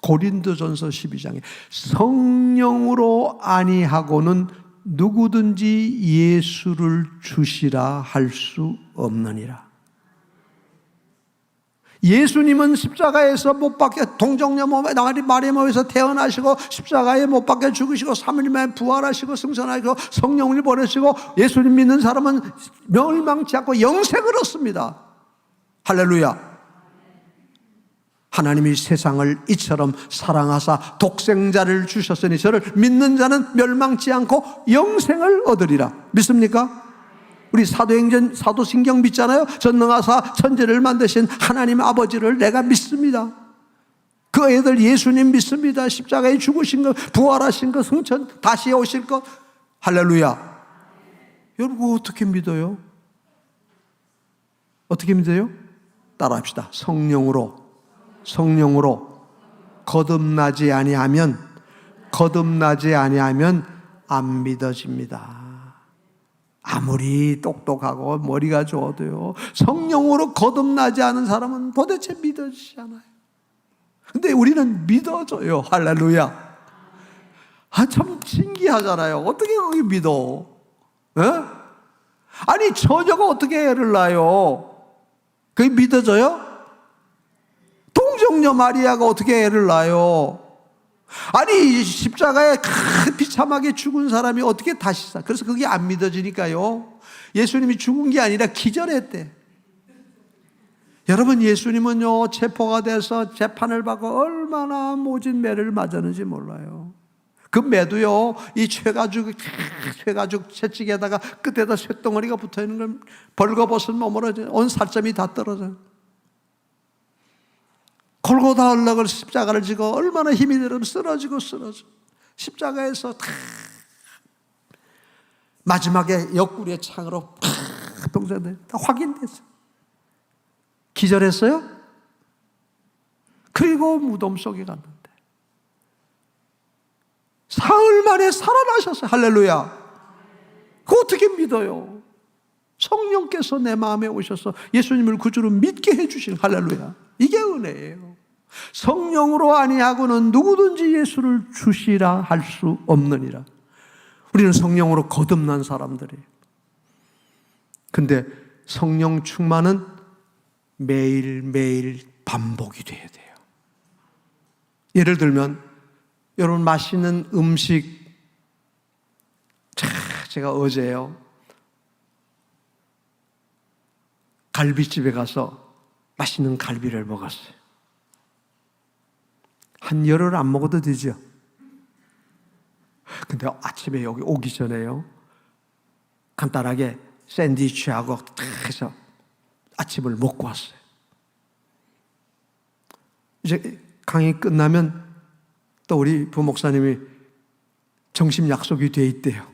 고린도전서 12장에 성령으로 아니하고는 누구든지 예수를 주시라 할 수 없느니라. 예수님은 십자가에서 못 박혀 동정녀 몸에 마리 몸에서 태어나시고 십자가에 못 박혀 죽으시고 3일 만에 부활하시고 승천하시고 성령을 보내시고 예수님 믿는 사람은 멸망치 않고 영생을 얻습니다. 할렐루야. 하나님이 세상을 이처럼 사랑하사 독생자를 주셨으니 저를 믿는 자는 멸망치 않고 영생을 얻으리라. 믿습니까? 우리 사도행전 사도신경 믿잖아요. 전능하사 천지를 만드신 하나님 아버지를 내가 믿습니다. 그 애들 예수님 믿습니다. 십자가에 죽으신 것, 부활하신 것, 승천 다시 오실 것. 할렐루야. 여러분 어떻게 믿어요? 어떻게 믿어요? 따라합시다. 성령으로 거듭나지 아니하면 안 믿어집니다. 아무리 똑똑하고 머리가 좋아도요, 성령으로 거듭나지 않은 사람은 도대체 믿어지지 않아요. 근데 우리는 믿어져요. 할렐루야. 참 신기하잖아요. 어떻게 그게 믿어? 에? 아니 처녀가 어떻게 애를 낳아요? 그게 믿어져요? 동정녀 마리아가 어떻게 애를 낳아요? 아니 십자가에 비참하게 죽은 사람이 어떻게 다시 사? 그래서 그게 안 믿어지니까요, 예수님이 죽은 게 아니라 기절했대. 여러분, 예수님은요 체포가 돼서 재판을 받고 얼마나 모진 매를 맞았는지 몰라요. 그 매도요 이 쇠가죽 채찍에다가 끝에다 쇳덩어리가 붙어있는 걸 벌거벗은 몸으로 온 살점이 다 떨어져요. 골고다 언락을 십자가를 지고 얼마나 힘이 들으면 쓰러져. 십자가에서 마지막에 옆구리에 창으로 동생들 다 확인됐어요. 기절했어요? 그리고 무덤 속에 갔는데 사흘 만에 살아나셨어요. 할렐루야. 그거 어떻게 믿어요? 성령께서 내 마음에 오셔서 예수님을 구주로 믿게 해주신, 할렐루야. 이게 은혜예요. 성령으로 아니하고는 누구든지 예수를 주시라 할 수 없느니라. 우리는 성령으로 거듭난 사람들이에요. 근데 성령 충만은 매일매일 반복이 돼야 돼요. 예를 들면 여러분 맛있는 음식, 제가 어제요 갈비집에 가서 맛있는 갈비를 먹었어요. 한 열흘 안 먹어도 되죠. 근데 아침에 여기 오기 전에요, 간단하게 샌드위치하고 탁 해서 아침을 먹고 왔어요. 이제 강의 끝나면 또 우리 부목사님이 점심 약속이 돼 있대요.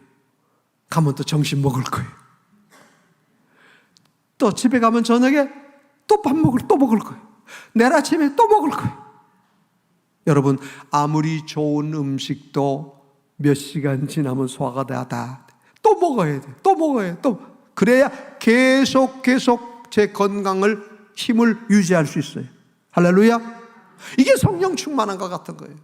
가면 또 점심 먹을 거예요. 또 집에 가면 저녁에 또 먹을 거예요. 내일 아침에 또 먹을 거예요. 여러분, 아무리 좋은 음식도 몇 시간 지나면 소화가 다 또 먹어야 돼. 또 먹어야 돼. 또 그래야 계속 제 건강을, 힘을 유지할 수 있어요. 할렐루야. 이게 성령 충만한 것 같은 거예요.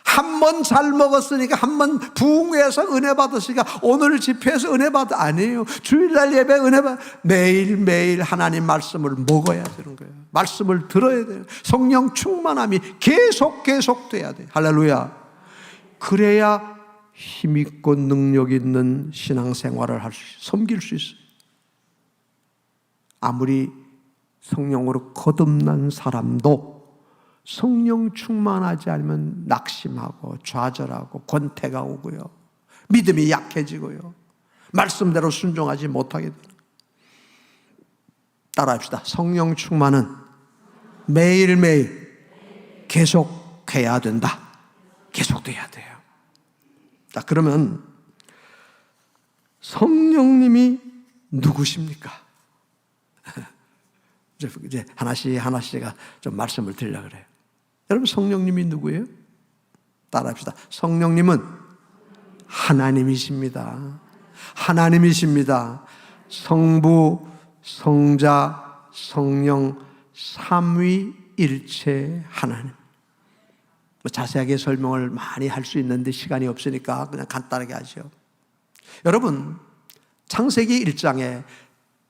한 번 잘 먹었으니까, 한 번 부흥회에서 은혜 받으시니까 오늘 집회에서 은혜 받아, 아니에요. 주일날 예배 은혜 받아. 매일매일 하나님 말씀을 먹어야 되는 거예요. 말씀을 들어야 돼요. 성령 충만함이 계속 돼야 돼요. 할렐루야. 그래야 힘있고 능력 있는 신앙생활을 섬길 수 있어요. 아무리 성령으로 거듭난 사람도 성령 충만하지 않으면 낙심하고 좌절하고 권태가 오고요, 믿음이 약해지고요, 말씀대로 순종하지 못하게 돼요. 따라합시다. 성령 충만은 매일매일 계속해야 된다. 계속돼야 돼요. 자, 그러면 성령님이 누구십니까? 이제 하나씩 제가 좀 말씀을 드리려고 그래요. 여러분, 성령님이 누구예요? 따라합시다. 성령님은 하나님이십니다. 하나님이십니다. 성부, 성자, 성령 삼위일체 하나님. 자세하게 설명을 많이 할 수 있는데 시간이 없으니까 그냥 간단하게 하죠. 여러분, 창세기 1장에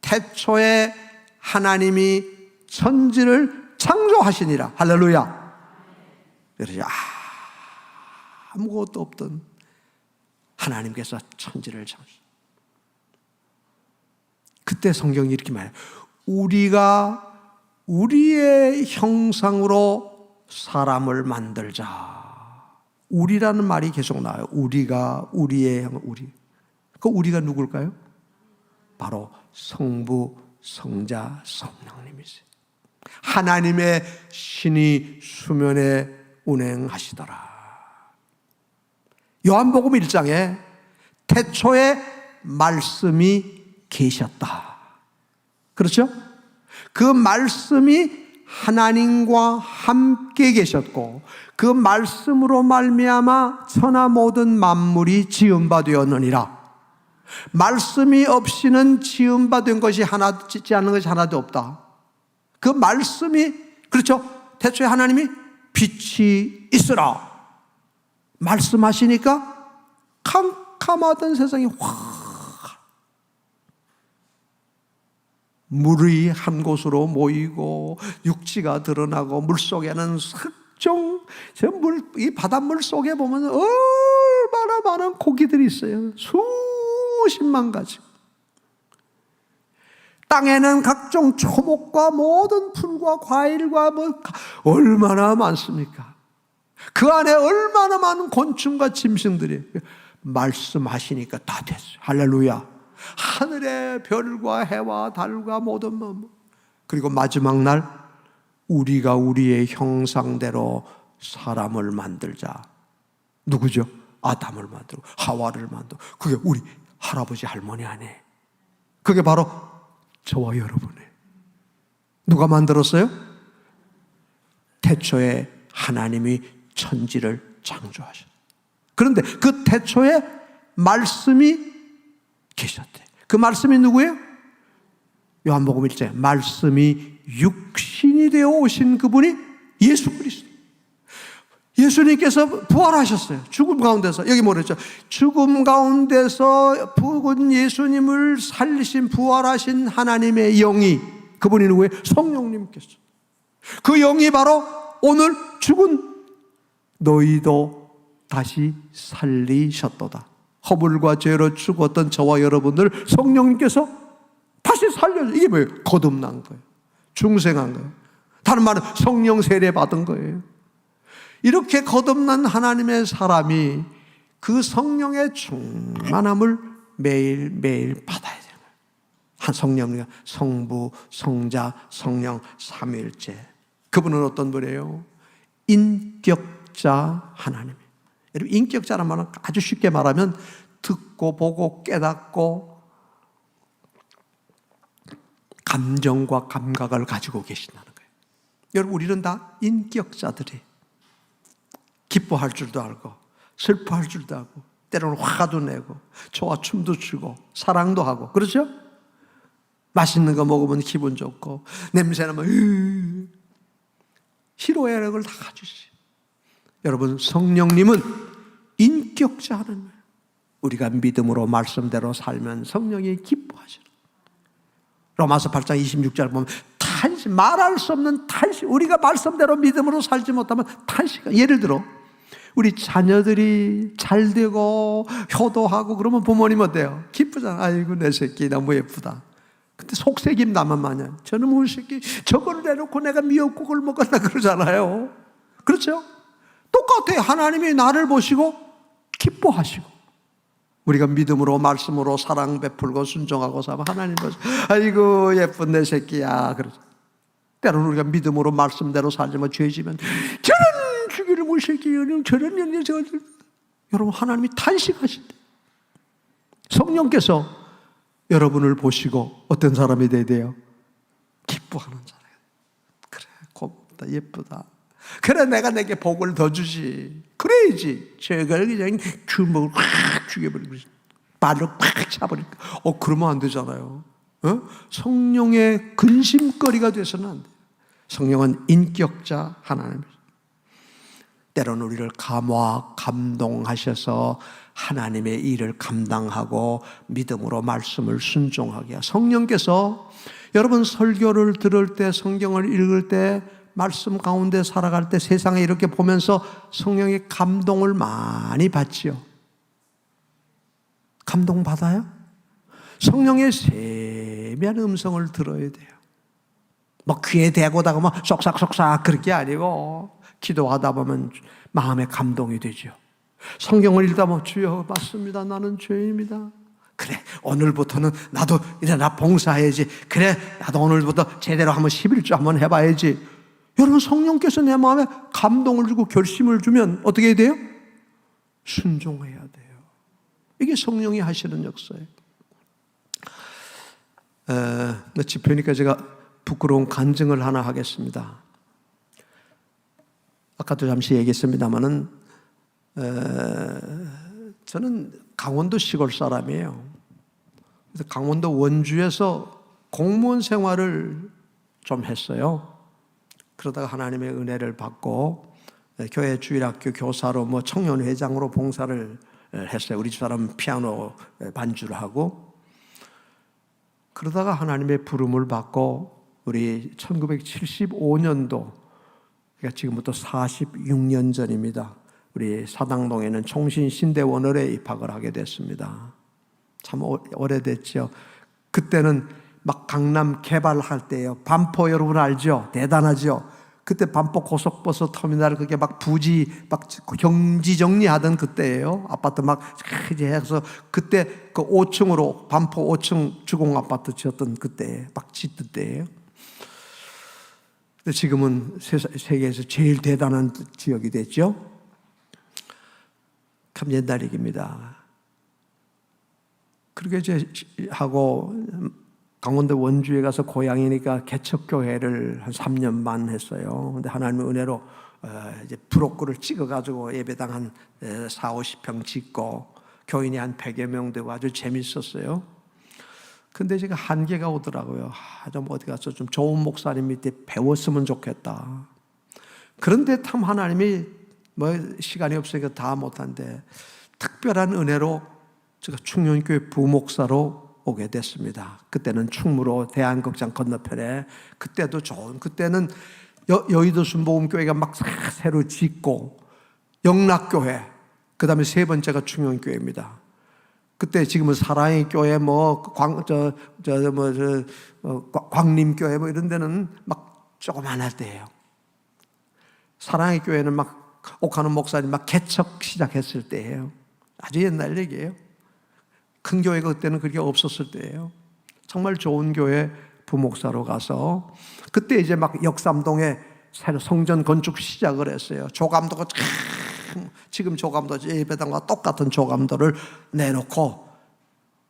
태초에 하나님이 천지를 창조하시니라. 할렐루야. 그래서 아무것도 없던 하나님께서 천지를 창조하셨어요. 그때 성경이 이렇게 말해요. 우리가 우리의 형상으로 사람을 만들자. 우리라는 말이 계속 나와요. 우리가, 우리의 형, 우리. 그 우리가 누굴까요? 바로 성부, 성자, 성령님이세요. 하나님의 신이 수면에 운행하시더라. 요한복음 1장에 태초에 말씀이 계셨다. 그렇죠? 그 말씀이 하나님과 함께 계셨고, 그 말씀으로 말미암아 천하 모든 만물이 지은 바 되었느니라. 말씀이 없이는 지은 바 된 것이 하나, 짓지 않는 것이 하나도 없다. 그 말씀이, 그렇죠? 태초에 하나님이 빛이 있으라 말씀하시니까 캄캄하던 세상이 확, 물이 한 곳으로 모이고 육지가 드러나고 물속에는 흑종, 이 바닷물 속에 보면 얼마나 많은 고기들이 있어요. 수십만 가지. 땅에는 각종 초목과 모든 풀과 과일과 얼마나 많습니까? 그 안에 얼마나 많은 곤충과 짐승들이. 말씀하시니까 다 됐어요. 할렐루야. 하늘의 별과 해와 달과 모든 것. 그리고 마지막 날 우리가 우리의 형상대로 사람을 만들자. 누구죠? 아담을 만들고 하와를 만들고. 그게 우리 할아버지 할머니 아니에요. 그게 바로 저와 여러분이에요. 누가 만들었어요? 태초에 하나님이 천지를 창조하셨어요. 그런데 그 태초에 말씀이 계셨대. 그 말씀이 누구예요? 요한복음 1장에 말씀이 육신이 되어 오신 그분이 예수 그리스도. 예수님께서 부활하셨어요. 죽음 가운데서. 여기 뭐랬죠? 죽음 가운데서 죽은 예수님을 살리신 부활하신 하나님의 영이, 그분이 누구예요? 성령님께서. 그 영이 바로 오늘 죽은 너희도 다시 살리셨도다. 허물과 죄로 죽었던 저와 여러분들 성령님께서 다시 살려줘. 이게 뭐예요? 거듭난 거예요. 중생한 거예요. 다른 말은 성령 세례 받은 거예요. 이렇게 거듭난 하나님의 사람이 그 성령의 충만함을 매일매일 받아야 되는 거예요. 한 성령이가 성부, 성자, 성령 삼위일체. 그분은 어떤 분이에요? 인격자 하나님. 여러분, 인격자란 말은 아주 쉽게 말하면 듣고 보고 깨닫고 감정과 감각을 가지고 계신다는 거예요. 여러분, 우리는 다 인격자들이 기뻐할 줄도 알고 슬퍼할 줄도 알고 때로는 화도 내고 좋아 춤도 추고 사랑도 하고 그렇죠? 맛있는 거 먹으면 기분 좋고 냄새나면 희로애락을 다 가지시. 여러분, 성령님은 인격자 하나님. 우리가 믿음으로 말씀대로 살면 성령이 기뻐하시는. 로마서 8장 26절 보면 탄식, 말할 수 없는 탄식. 우리가 말씀대로 믿음으로 살지 못하면 탄식. 예를 들어 우리 자녀들이 잘 되고 효도하고 그러면 부모님 어때요? 기쁘잖아. 아이고 내 새끼 너무 예쁘다. 근데 속색임 나만 마냥 저는 우리 새끼 저걸 내놓고 내가 미역국을 먹었나 그러잖아요. 그렇죠? 똑같아요. 하나님이 나를 보시고 기뻐하시고 우리가 믿음으로 말씀으로 사랑 베풀고 순종하고 살면 하나님 보시고 아이고 예쁜 내 새끼야. 그러죠. 때로는 우리가 믿음으로 말씀대로 살지만 죄지면 저런 주기를 못 새끼 저런 년이 저 여러분 하나님이 탄식하신대. 성령께서 여러분을 보시고 어떤 사람이 돼야 돼요? 기뻐하는 사람. 그래 곱다 예쁘다. 그래 내가 내게 복을 더 주지. 그래야지. 저걸 그냥 주먹을 확 죽여버리고 발로 팍 차버리고 그러면 안 되잖아요. 성령의 근심거리가 돼서는 안 돼요. 성령은 인격자 하나님입니다. 때로는 우리를 감화 감동하셔서 하나님의 일을 감당하고 믿음으로 말씀을 순종하게. 성령께서 여러분 설교를 들을 때 성경을 읽을 때 말씀 가운데 살아갈 때 세상에 이렇게 보면서 성령의 감동을 많이 받지요. 감동받아요? 성령의 세미한 음성을 들어야 돼요. 뭐 귀에 대고다가 뭐 쏙싹쏙싹 그럴 게 아니고 기도하다 보면 마음에 감동이 되죠. 성경을 읽다 보면 주여 맞습니다. 나는 죄인입니다. 그래 오늘부터는 나도 이제 나 봉사해야지. 그래 나도 오늘부터 제대로 한번 11조 한번 해봐야지. 여러분 성령께서 내 마음에 감동을 주고 결심을 주면 어떻게 해야 돼요? 순종해야 돼요. 이게 성령이 하시는 역사예요. 집회니까 제가 부끄러운 간증을 하나 하겠습니다. 아까도 잠시 얘기했습니다마는 저는 강원도 시골 사람이에요. 그래서 강원도 원주에서 공무원 생활을 좀 했어요. 그러다가 하나님의 은혜를 받고 교회 주일학교 교사로 뭐 청년회장으로 봉사를 했어요. 우리 집사람 피아노 반주를 하고 그러다가 하나님의 부름을 받고 우리 1975년도 그러니까 지금부터 46년 전입니다. 우리 사당동에는 총신신대원을에 입학을 하게 됐습니다. 참 오래됐죠. 그때는 막 강남 개발할 때예요. 반포 여러분 알죠? 대단하죠? 그때 반포 고속버스 터미널 그게 막 부지 막 경지 정리하던 그때예요. 아파트 막 이제 해서 그때 그 5층으로 반포 5층 주공 아파트 지었던 그때 막 짓던 때예요. 근데 지금은 세계에서 제일 대단한 지역이 됐죠. 참 옛날 얘기입니다. 그렇게 이제 하고 강원도 원주에 가서 고향이니까 개척교회를 한 3년 반 했어요. 근데 하나님의 은혜로 이제 브로커를 찍어가지고 예배당 한 40-50평 짓고 교인이 한 100여 명 되고 아주 재밌었어요. 근데 제가 한계가 오더라고요. 좀 어디 가서 좀 좋은 목사님 밑에 배웠으면 좋겠다. 그런데 참 하나님이 뭐 시간이 없으니까 다 못한데 특별한 은혜로 제가 충녕교회 부목사로 오게 됐습니다. 그때는 충무로 대한극장 건너편에 그때도 좋은 그때는 여의도 순복음교회가 막 새로 짓고 영락교회 그 다음에 세 번째가 충녕교회입니다. 그때 지금은 사랑의 교회 광림교회 뭐 이런 데는 막 조그만할 때예요. 사랑의 교회는 막 옥하는 목사님 막 개척 시작했을 때예요. 아주 옛날 얘기예요. 큰 교회가 그때는 그렇게 없었을 때예요. 정말 좋은 교회 부목사로 가서 그때 이제 막 역삼동에 새로 성전 건축 시작을 했어요. 조감도가 지금 조감도 예배당과 똑같은 조감도를 내놓고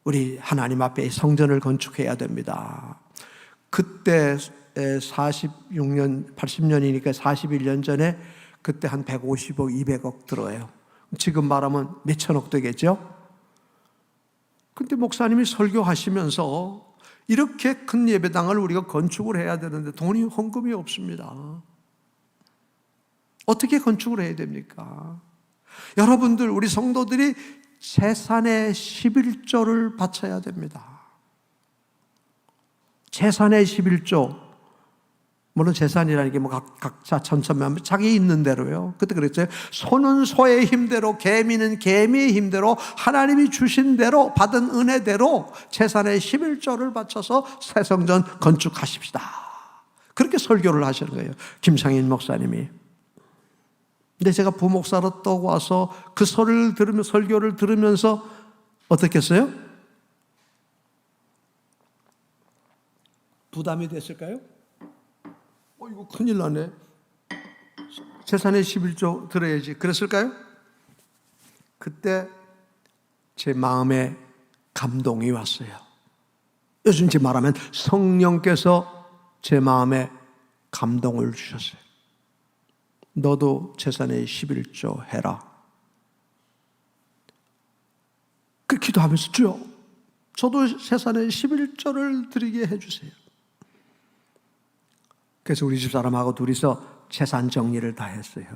우리 하나님 앞에 성전을 건축해야 됩니다. 그때 46년, 80년이니까 41년 전에 그때 한 150억, 200억 들어요. 지금 말하면 몇천억 되겠죠? 근데 목사님이 설교하시면서 이렇게 큰 예배당을 우리가 건축을 해야 되는데 돈이 헌금이 없습니다. 어떻게 건축을 해야 됩니까? 여러분들, 우리 성도들이 재산의 11조를 바쳐야 됩니다. 재산의 11조. 물론 재산이라는 게 뭐 각자 천천만 자기 있는 대로요. 그때 그랬죠. 소는 소의 힘대로, 개미는 개미의 힘대로, 하나님이 주신 대로, 받은 은혜대로 재산의 11조를 바쳐서 새 성전 건축하십시다. 그렇게 설교를 하시는 거예요, 김상인 목사님이. 근데 제가 부목사로 또 와서 그 설교를 들으면서 어떻게 했어요? 부담이 됐을까요? 이거 큰일 나네. 재산의 11조 들어야지. 그랬을까요? 그때 제 마음에 감동이 왔어요. 요즘 제 말하면 성령께서 제 마음에 감동을 주셨어요. 너도 재산의 11조 해라. 그 기도하면서 주여, 저도 재산의 11조를 드리게 해주세요. 그래서 우리 집사람하고 둘이서 재산 정리를 다 했어요.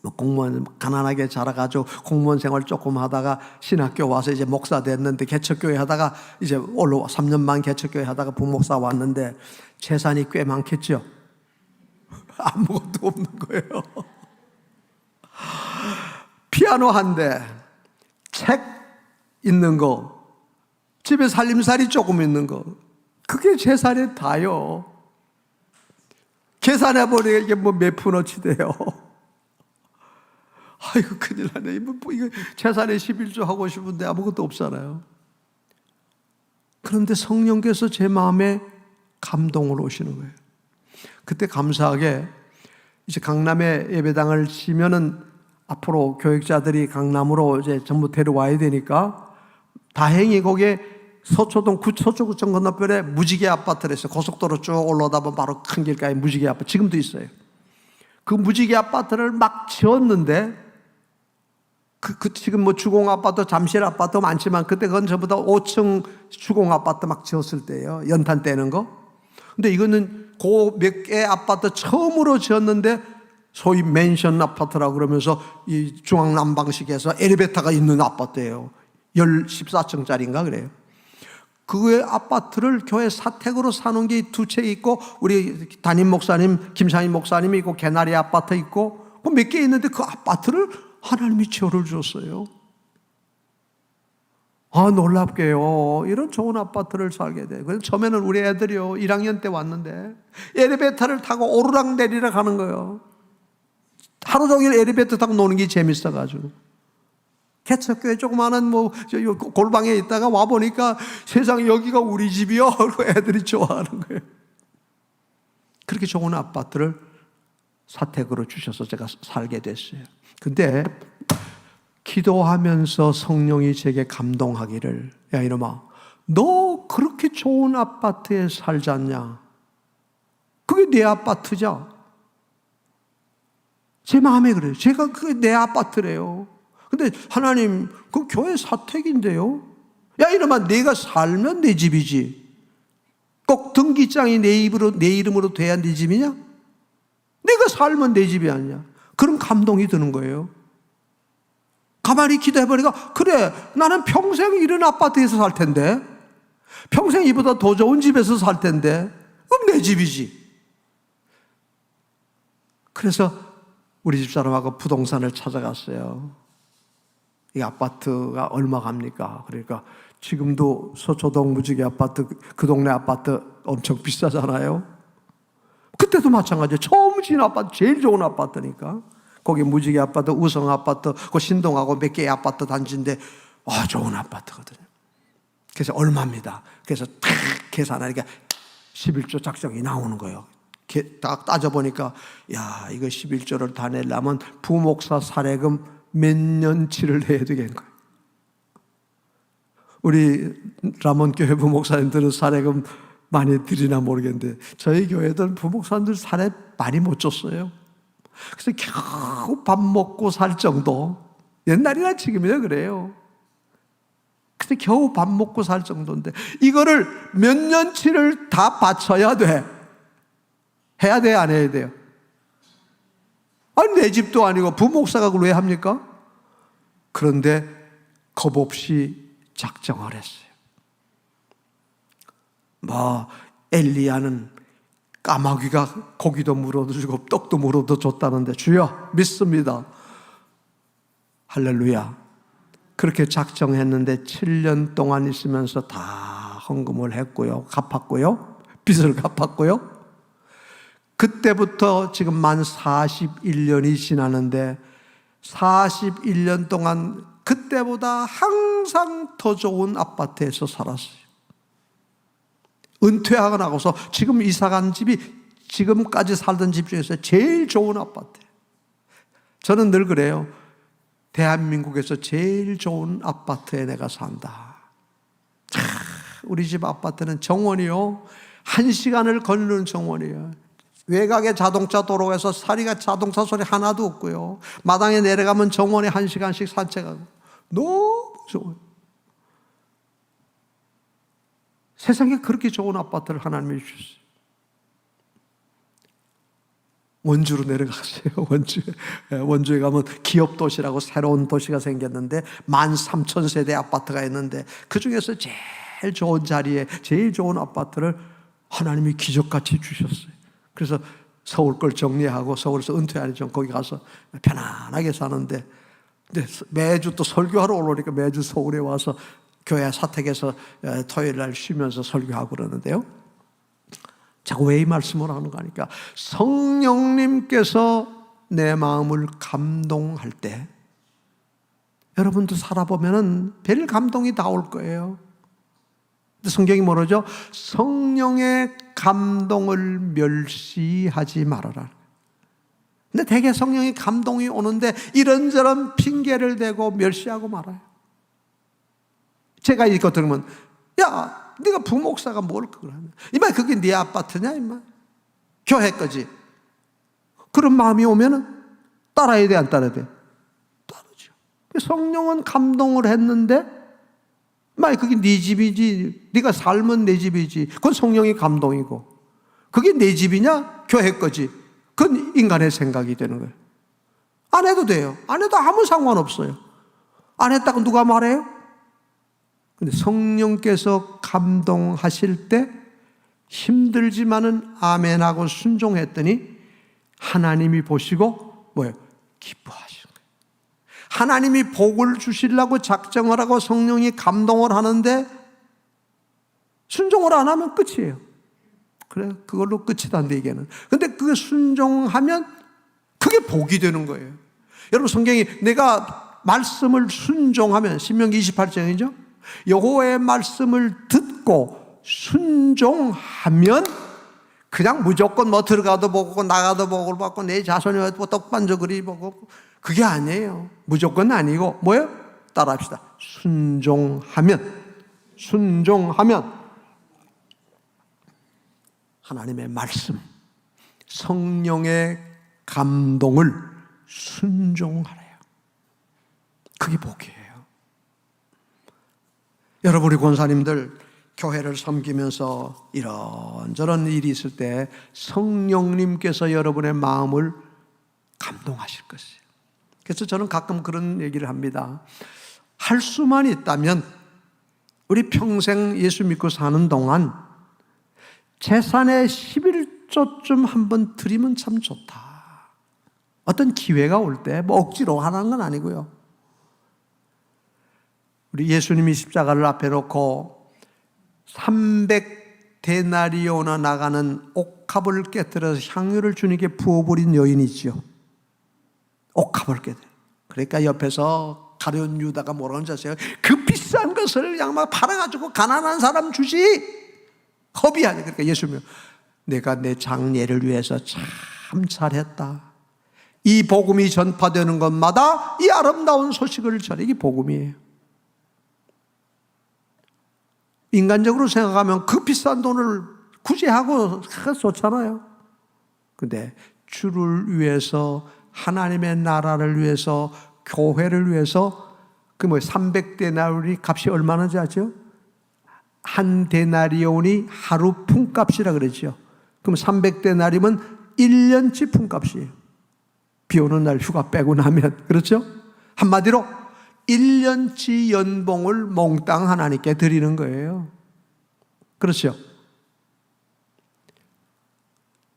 뭐 공무원 가난하게 자라가지고 공무원 생활 조금 하다가 신학교 와서 이제 목사 됐는데, 개척교회 하다가 이제 올라와 3년만 개척교회 하다가 부목사 왔는데 재산이 꽤 많겠죠. 아무것도 없는 거예요. 피아노 한 대, 책 있는 거, 집에 살림살이 조금 있는 거, 그게 재산이 다요. 계산해보니까 이게 뭐 몇 푼어치 돼요. 아이고, 큰일 나네. 이거 재산의 11조 하고 싶은데 아무것도 없잖아요. 그런데 성령께서 제 마음에 감동을 오시는 거예요. 그때 감사하게 이제 강남에 예배당을 지면은 앞으로 교육자들이 강남으로 이제 전부 데려와야 되니까 다행히 거기에 서초구청 건너편에 무지개 아파트를 했어요. 고속도로 쭉 올라오다 보면 바로 큰 길가에 무지개 아파트 지금도 있어요. 그 무지개 아파트를 막 지었는데 지금 뭐 주공 아파트, 잠실 아파트 많지만 그때 그건 전부 다 5층 주공 아파트 막 지었을 때예요. 연탄 떼는 거. 근데 이거는 그 몇 개 아파트 처음으로 지었는데 소위 맨션 아파트라고 그러면서 이 중앙난방식에서 엘리베이터가 있는 아파트예요. 14층짜리인가 그래요. 그 아파트를 교회 사택으로 사놓은 게 두 채 있고, 우리 담임 목사님, 김상인 목사님이 있고, 개나리 아파트 있고, 그 몇 개 있는데 그 아파트를 하나님이 저를 줬어요. 놀랍게요. 이런 좋은 아파트를 살게 돼요. 그래서 처음에는 우리 애들이요, 1학년 때 왔는데 엘리베이터를 타고 오르락내리락 하는 거예요. 하루 종일 엘리베이터 타고 노는 게 재밌어가지고. 개척교회 조그마한 골방에 있다가 와보니까 세상에 여기가 우리 집이요. 그리고 애들이 좋아하는 거예요. 그렇게 좋은 아파트를 사택으로 주셔서 제가 살게 됐어요. 근데 기도하면서 성령이 제게 감동하기를, 야 이놈아, 너 그렇게 좋은 아파트에 살지 않냐? 그게 내 아파트죠. 제 마음에 그래요. 제가 그게 내 아파트래요. 근데 하나님, 그 교회 사택인데요. 야 이놈아, 내가 살면 내 집이지. 꼭 등기장이 내 이름으로 돼야 내 집이냐? 내가 살면 내 집이 아니냐? 그런 감동이 드는 거예요. 가만히 기도해보니까, 그래, 나는 평생 이런 아파트에서 살 텐데, 평생 이보다 더 좋은 집에서 살 텐데, 그럼 내 집이지. 그래서 우리 집사람하고 부동산을 찾아갔어요. 이 아파트가 얼마 갑니까? 그러니까 지금도 서초동 무지개 아파트, 그 동네 아파트 엄청 비싸잖아요. 그때도 마찬가지예요. 처음 지은 아파트, 제일 좋은 아파트니까. 거기 무지개 아파트, 우성 아파트, 그 신동하고 몇 개의 아파트 단지인데 좋은 아파트거든요. 그래서 얼마입니다. 그래서 탁 계산하니까 11조 작정이 나오는 거예요. 딱 따져보니까 야, 이거 11조를 다 내려면 부목사 사례금 몇 년치를 내야 되겠는 거예요. 우리 라몬교회 부목사님들은 사례금 많이 드리나 모르겠는데 저희 교회들은 부목사님들 사례 많이 못 줬어요. 그래서 겨우 밥 먹고 살 정도. 옛날이나 지금이나 그래요. 근데 겨우 밥 먹고 살 정도인데 이거를 몇 년치를 다 바쳐야 돼. 해야 돼, 안 해야 돼요? 아니, 내 집도 아니고 부목사가 그걸 왜 합니까? 그런데 겁 없이 작정을 했어요. 엘리야는 까마귀가 고기도 물어도 주고 떡도 물어도 줬다는데 주여 믿습니다. 할렐루야. 그렇게 작정했는데 7년 동안 있으면서 다 헌금을 했고요. 갚았고요. 빚을 갚았고요. 그때부터 지금 만 41년이 지나는데 41년 동안 그때보다 항상 더 좋은 아파트에서 살았어요. 은퇴하고 나고서 지금 이사간 집이 지금까지 살던 집 중에서 제일 좋은 아파트예요. 저는 늘 그래요. 대한민국에서 제일 좋은 아파트에 내가 산다. 우리 집 아파트는 정원이요. 1시간을 걸리는 정원이에요. 외곽의 자동차 도로에서 사리가 자동차 소리 하나도 없고요. 마당에 내려가면 정원에 1시간씩 산책하고 너무 좋아요. 세상에 그렇게 좋은 아파트를 하나님이 주셨어요. 원주로 내려갔어요. 원주에 가면 기업도시라고 새로운 도시가 생겼는데 13,000세대 아파트가 있는데 그중에서 제일 좋은 자리에 제일 좋은 아파트를 하나님이 기적같이 주셨어요. 그래서 서울 걸 정리하고 서울에서 은퇴하기 전 거기 가서 편안하게 사는데 근데 매주 또 설교하러 올라오니까 매주 서울에 와서 교회 사택에서 토요일 날 쉬면서 설교하고 그러는데요. 자꾸 왜 이 말씀을 하는가 하니까 성령님께서 내 마음을 감동할 때 여러분도 살아보면은 별 감동이 다 올 거예요. 근데 성경이 뭐라죠? 성령의 감동을 멸시하지 말아라. 근데 대개 성령의 감동이 오는데 이런저런 핑계를 대고 멸시하고 말아요. 제가 이거 들으면 야, 네가 부목사가 뭘 그걸 하냐? 이마 그게 네 아파트냐 이마? 교회 거지. 그런 마음이 오면은 따라야 돼, 안 따라야 돼? 따르죠. 성령은 감동을 했는데, 마 그게 네 집이지. 네가 살면 내 집이지. 그건 성령의 감동이고, 그게 내 집이냐? 교회 거지. 그건 인간의 생각이 되는 거예요. 안 해도 돼요. 안 해도 아무 상관없어요. 안 했다고 누가 말해요? 근데 성령께서 감동하실 때 힘들지만은 아멘하고 순종했더니 하나님이 보시고 뭐예요? 기뻐하시는 거예요. 하나님이 복을 주시려고 작정을 하고 성령이 감동을 하는데 순종을 안 하면 끝이에요. 그래, 그걸로 끝이다, 내 얘기는. 근데 그게 순종하면 그게 복이 되는 거예요. 여러분, 성경이 내가 말씀을 순종하면, 신명기 28장이죠? 여호와의 말씀을 듣고 순종하면 그냥 무조건 뭐 들어가도 보고 나가도 복을 받고 내 자손이 뭐 떡반저 그리 보고 그게 아니에요. 무조건 아니고 뭐예요? 따라합시다. 순종하면 하나님의 말씀, 성령의 감동을 순종하래요. 그게 복이에요. 여러분, 우리 권사님들 교회를 섬기면서 이런저런 일이 있을 때 성령님께서 여러분의 마음을 감동하실 것이에요. 그래서 저는 가끔 그런 얘기를 합니다. 할 수만 있다면 우리 평생 예수 믿고 사는 동안 재산의 11조쯤 한번 드리면 참 좋다. 어떤 기회가 올 때 뭐 억지로 하라는 건 아니고요. 우리 예수님이 십자가를 앞에 놓고 300데나리오나 나가는 옥합을 깨뜨려서 향유를 주님께 부어버린 여인이지요. 옥합을 깨뜨려. 그러니까 옆에서 가룟 유다가 뭐라는 줄 아세요? 그 비싼 것을 그냥 막 팔아가지고 가난한 사람 주지. 허비하네. 그러니까 예수님이 내가 내 장례를 위해서 참 잘했다. 이 복음이 전파되는 것마다 이 아름다운 소식을 전해. 이게 복음이에요. 인간적으로 생각하면 그 비싼 돈을 굳이 하고 좋잖아요. 근데 주를 위해서, 하나님의 나라를 위해서, 교회를 위해서, 그 300데나리온이 값이 얼마나인지 아죠? 한 데나리온이 하루 품값이라 그러죠. 그럼 300데나리온은 1년치 품값이에요. 비 오는 날 휴가 빼고 나면. 그렇죠? 한마디로 1년치 연봉을 몽땅 하나님께 드리는 거예요. 그렇죠?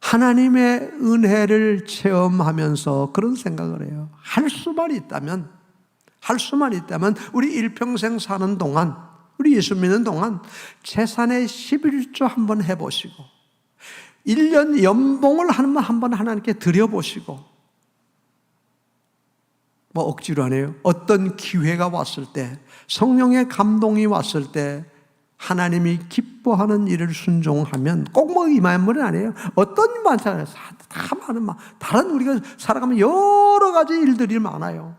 하나님의 은혜를 체험하면서 그런 생각을 해요. 할 수만 있다면 우리 일평생 사는 동안, 우리 예수 믿는 동안 재산의 11조 한번 해보시고 1년 연봉을 한번 하나님께 드려보시고, 뭐 억지로 하네요. 어떤 기회가 왔을 때, 성령의 감동이 왔을 때 하나님이 기뻐하는 일을 순종하면 꼭 뭐 이만물은 아니에요. 어떤 일 많잖아요. 다 많은 다른 우리가 살아가면 여러 가지 일들이 많아요.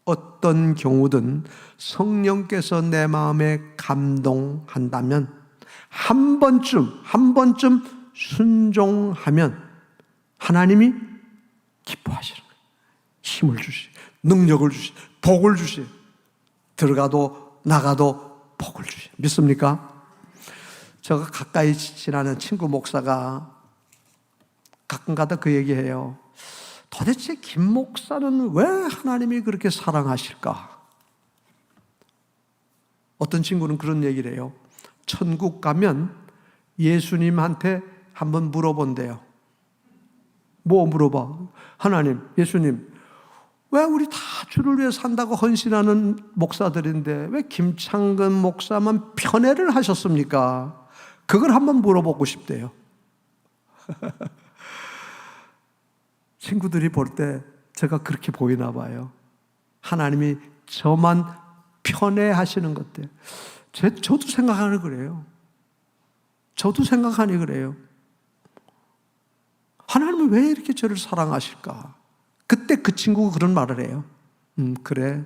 어떤 경우든 성령께서 내 마음에 감동한다면 한 번쯤 순종하면 하나님이 기뻐하시는 거예요. 힘을 주시, 능력을 주시, 복을 주시, 들어가도 나가도 복을 주시. 믿습니까? 제가 가까이 지나는 친구 목사가 가끔가다 그 얘기해요. 도대체 김 목사는 왜 하나님이 그렇게 사랑하실까? 어떤 친구는 그런 얘기를 해요. 천국 가면 예수님한테 한번 물어본대요. 뭐 물어봐? 하나님, 예수님, 왜 우리 다 주를 위해 산다고 헌신하는 목사들인데 왜 김창근 목사만 편애를 하셨습니까? 그걸 한번 물어보고 싶대요. 친구들이 볼 때 제가 그렇게 보이나 봐요. 하나님이 저만 편애하시는 것들. 저도 생각하니 그래요. 저도 생각하니 그래요. 하나님은 왜 이렇게 저를 사랑하실까? 그때 그 친구가 그런 말을 해요. 그래.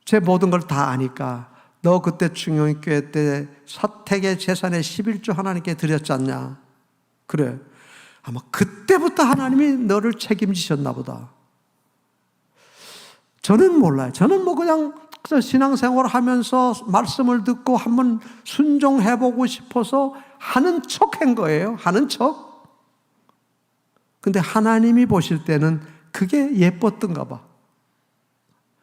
제 모든 걸 다 아니까 너 그때 충영교회 때 사택의 재산의 11조 하나님께 드렸지 않냐? 그래. 아마 그때부터 하나님이 너를 책임지셨나 보다. 저는 몰라요. 저는 뭐 그냥 신앙생활 하면서 말씀을 듣고 한번 순종해보고 싶어서 하는 척 한 거예요. 하는 척. 근데 하나님이 보실 때는 그게 예뻤던가 봐.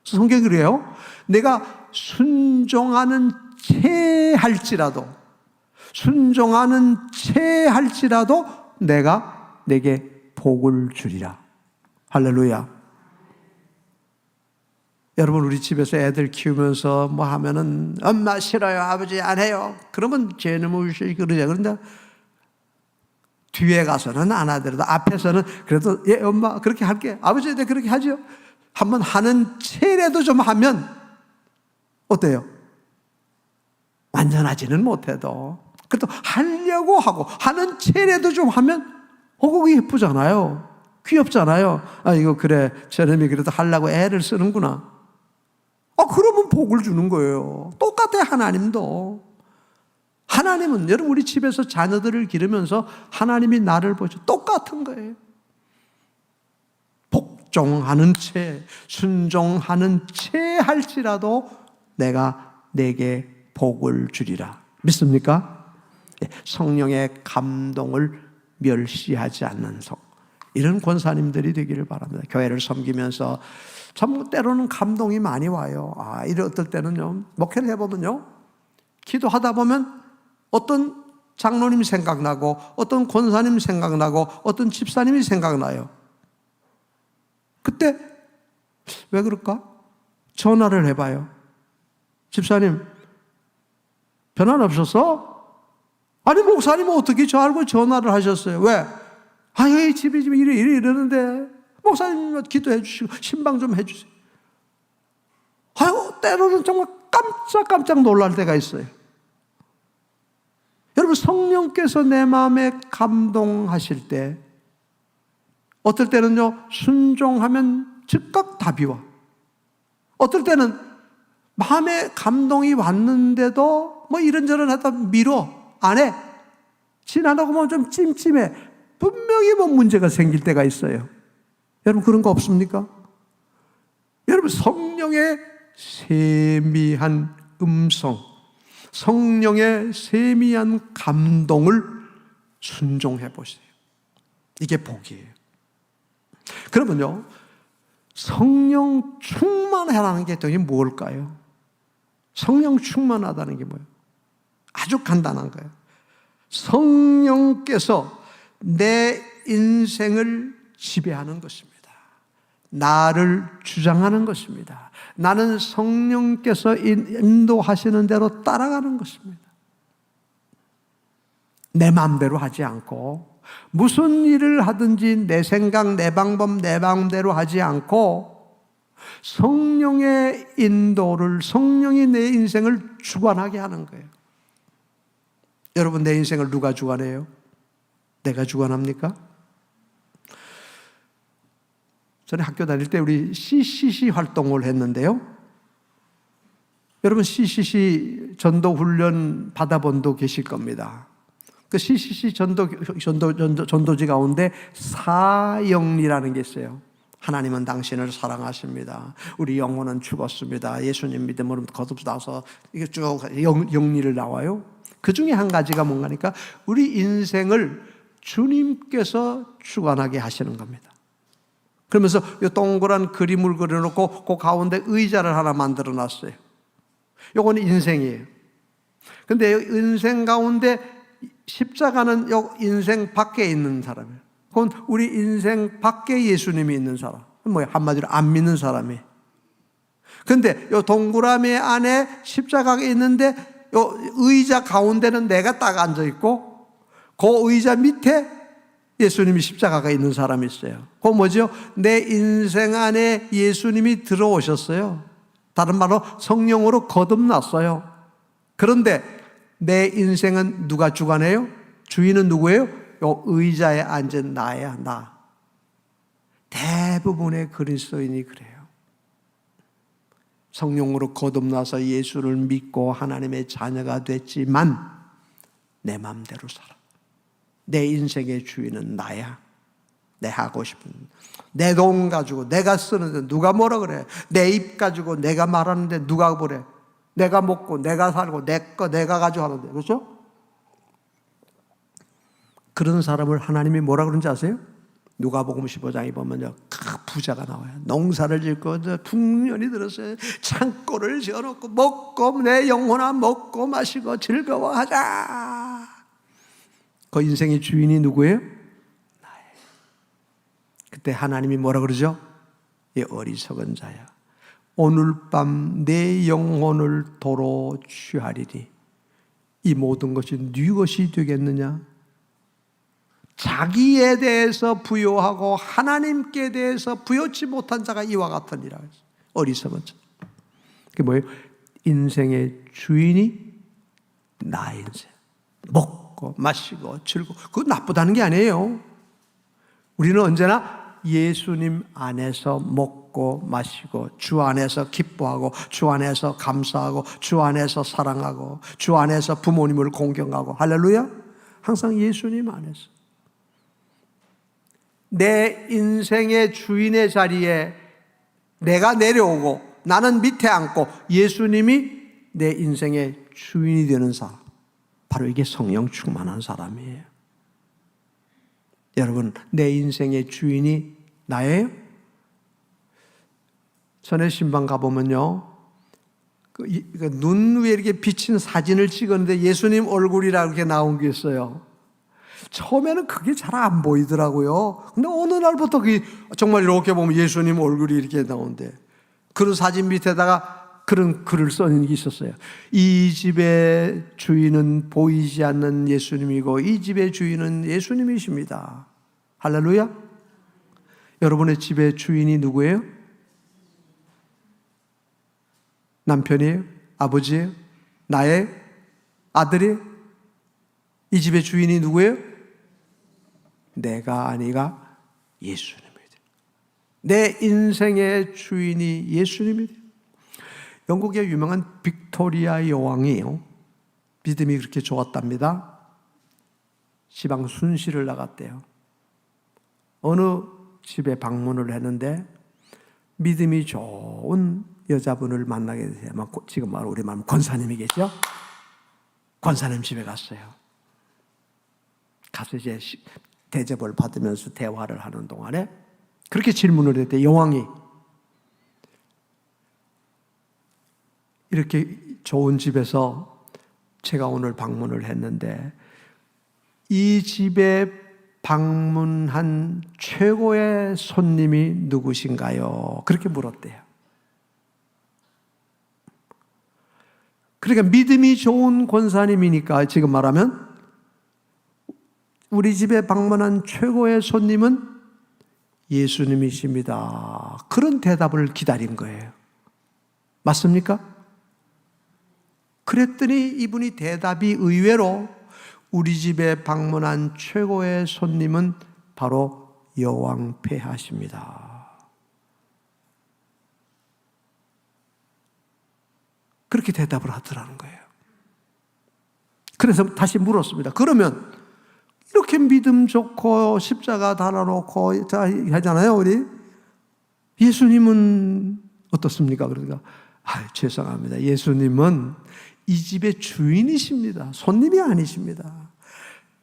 성경이 그래요. 내가 순종하는 채 할지라도 내가 내게 복을 주리라. 할렐루야. 여러분, 우리 집에서 애들 키우면서 뭐 하면은 엄마 싫어요, 아버지 안 해요. 그러면 쟤는 그러죠. 그런데 뒤에 가서는 안 하더라도 앞에서는 그래도 예 엄마 그렇게 할게, 아버지한테 그렇게 하죠. 한번 하는 체라도 좀 하면 어때요? 완전하지는 못해도 그래도 하려고 하고 하는 체라도 좀 하면 그거 예쁘잖아요. 귀엽잖아요. 아 이거 그래 저놈이 그래도 하려고 애를 쓰는구나. 그러면 복을 주는 거예요. 똑같아요. 하나님은 여러분 우리 집에서 자녀들을 기르면서 하나님이 나를 보죠. 똑같은 거예요. 복종하는 채, 순종하는 채 할지라도 내가 내게 복을 주리라. 믿습니까? 성령의 감동을 멸시하지 않는 성, 이런 권사님들이 되기를 바랍니다. 교회를 섬기면서 참 때로는 감동이 많이 와요. 이런 어떨 때는요, 목회를 해보면요, 기도하다 보면 어떤 장로님이 생각나고 어떤 권사님이 생각나고 어떤 집사님이 생각나요. 그때 왜 그럴까? 전화를 해봐요. 집사님, 변화 없었어? 아니, 목사님은 어떻게 저 알고 전화를 하셨어요? 왜? 아유, 집이 좀 이러는데, 목사님 기도해 주시고, 신방 좀 해 주세요. 아유, 때로는 정말 깜짝 놀랄 때가 있어요. 여러분, 성령께서 내 마음에 감동하실 때, 어떨 때는요, 순종하면 즉각 답이 와. 어떨 때는 마음에 감동이 왔는데도 뭐 이런저런 하다 미뤄, 안 해. 지나가고 보면 좀 찜찜해. 분명히 뭐 문제가 생길 때가 있어요. 여러분, 그런 거 없습니까? 여러분, 성령의 세미한 음성, 성령의 세미한 감동을 순종해 보세요. 이게 복이에요. 그러면요, 성령 충만하다는 게 도대체 뭘까요? 성령 충만하다는 게 뭐예요? 아주 간단한 거예요. 성령께서 내 인생을 지배하는 것입니다. 나를 주장하는 것입니다. 나는 성령께서 인도하시는 대로 따라가는 것입니다. 내 마음대로 하지 않고, 무슨 일을 하든지 내 생각, 내 방법, 내 마음대로 하지 않고 성령의 인도를, 성령이 내 인생을 주관하게 하는 거예요. 여러분, 내 인생을 누가 주관해요? 내가 주관합니까? 전에 학교 다닐 때 우리 CCC 활동을 했는데요. 여러분, CCC 전도훈련 받아본 도 계실 겁니다. 그 CCC 전도지 가운데 사영리라는 게 있어요. 하나님은 당신을 사랑하십니다. 우리 영혼은 죽었습니다. 예수님 믿음으로 거듭나서 이게 쭉 영리를 나와요. 그 중에 한 가지가 뭔가니까 우리 인생을 주님께서 주관하게 하시는 겁니다. 그러면서 이 동그란 그림을 그려놓고 그 가운데 의자를 하나 만들어 놨어요. 요거는 인생이에요. 근데 인생 가운데 십자가는 요 인생 밖에 있는 사람이에요. 그건 우리 인생 밖에 예수님이 있는 사람. 뭐야? 한마디로 안 믿는 사람이. 근데 요 동그라미 안에 십자가가 있는데 요 의자 가운데는 내가 딱 앉아 있고 그 의자 밑에 예수님이 십자가가 있는 사람이 있어요. 그건 뭐죠? 내 인생 안에 예수님이 들어오셨어요. 다른 말로 성령으로 거듭났어요. 그런데 내 인생은 누가 주관해요? 주인은 누구예요? 요 의자에 앉은 나야, 나. 대부분의 그리스도인이 그래요. 성령으로 거듭나서 예수를 믿고 하나님의 자녀가 됐지만 내 마음대로 살아. 내 인생의 주인은 나야. 내 하고 싶은, 내 돈 가지고 내가 쓰는데 누가 뭐라 그래? 내 입 가지고 내가 말하는데 누가 뭐래? 내가 먹고 내가 살고 내 거 내가 가지고 하는데, 그렇죠? 그런 사람을 하나님이 뭐라 그런지 아세요? 누가복음 15장에 보면요, 부자가 나와요. 농사를 짓고 풍년이 들었어요. 창고를 지어놓고 먹고 내 영혼아 먹고 마시고 즐거워하자. 그 인생의 주인이 누구예요? 나예요. 그때 하나님이 뭐라 그러죠? 이 어리석은 자야, 오늘 밤 내 영혼을 도로 취하리니 이 모든 것이 네 것이 되겠느냐? 자기에 대해서 부여하고 하나님께 대해서 부여치 못한 자가 이와 같으니라. 어리석은 자. 그게 뭐예요? 인생의 주인이 나 인생. 먹고 마시고 즐거워. 그거 나쁘다는 게 아니에요. 우리는 언제나 예수님 안에서 먹고 마시고 주 안에서 기뻐하고 주 안에서 감사하고 주 안에서 사랑하고 주 안에서 부모님을 공경하고, 할렐루야. 항상 예수님 안에서. 내 인생의 주인의 자리에 내가 내려오고 나는 밑에 앉고 예수님이 내 인생의 주인이 되는 사람, 바로 이게 성령 충만한 사람이에요. 여러분, 내 인생의 주인이 나예요? 전에 신방 가보면요, 눈 위에 이렇게 비친 사진을 찍었는데 예수님 얼굴이라고 이렇게 나온 게 있어요. 처음에는 그게 잘 안 보이더라고요. 근데 어느 날부터 정말 이렇게 보면 예수님 얼굴이 이렇게 나오는데, 그 사진 밑에다가 그런 글을 쓴 적이 있었어요. 이 집의 주인은 보이지 않는 예수님이고 이 집의 주인은 예수님이십니다. 할렐루야. 여러분의 집의 주인이 누구예요? 남편이에요? 아버지예요? 나의 아들이에요? 이 집의 주인이 누구예요? 내가 아니가 예수님이다. 내 인생의 주인이 예수님이다. 영국의 유명한 빅토리아 여왕이요, 믿음이 그렇게 좋았답니다. 지방 순시를 나갔대요. 어느 집에 방문을 했는데 믿음이 좋은 여자분을 만나게 되세요. 지금 말 우리 말하면 권사님이겠죠? 권사님 집에 갔어요. 가서 이제 대접을 받으면서 대화를 하는 동안에 그렇게 질문을 했대. 여왕이 이렇게 좋은 집에서 제가 오늘 방문을 했는데 이 집에 방문한 최고의 손님이 누구신가요? 그렇게 물었대요. 그러니까 믿음이 좋은 권사님이니까 지금 말하면 우리 집에 방문한 최고의 손님은 예수님이십니다. 그런 대답을 기다린 거예요. 맞습니까? 그랬더니 이분이 대답이 의외로 우리 집에 방문한 최고의 손님은 바로 여왕 폐하십니다. 그렇게 대답을 하더라는 거예요. 그래서 다시 물었습니다. 그러면 이렇게 믿음 좋고 십자가 달아놓고 하잖아요, 우리. 예수님은 어떻습니까? 그러니까 죄송합니다. 예수님은 이 집의 주인이십니다. 손님이 아니십니다.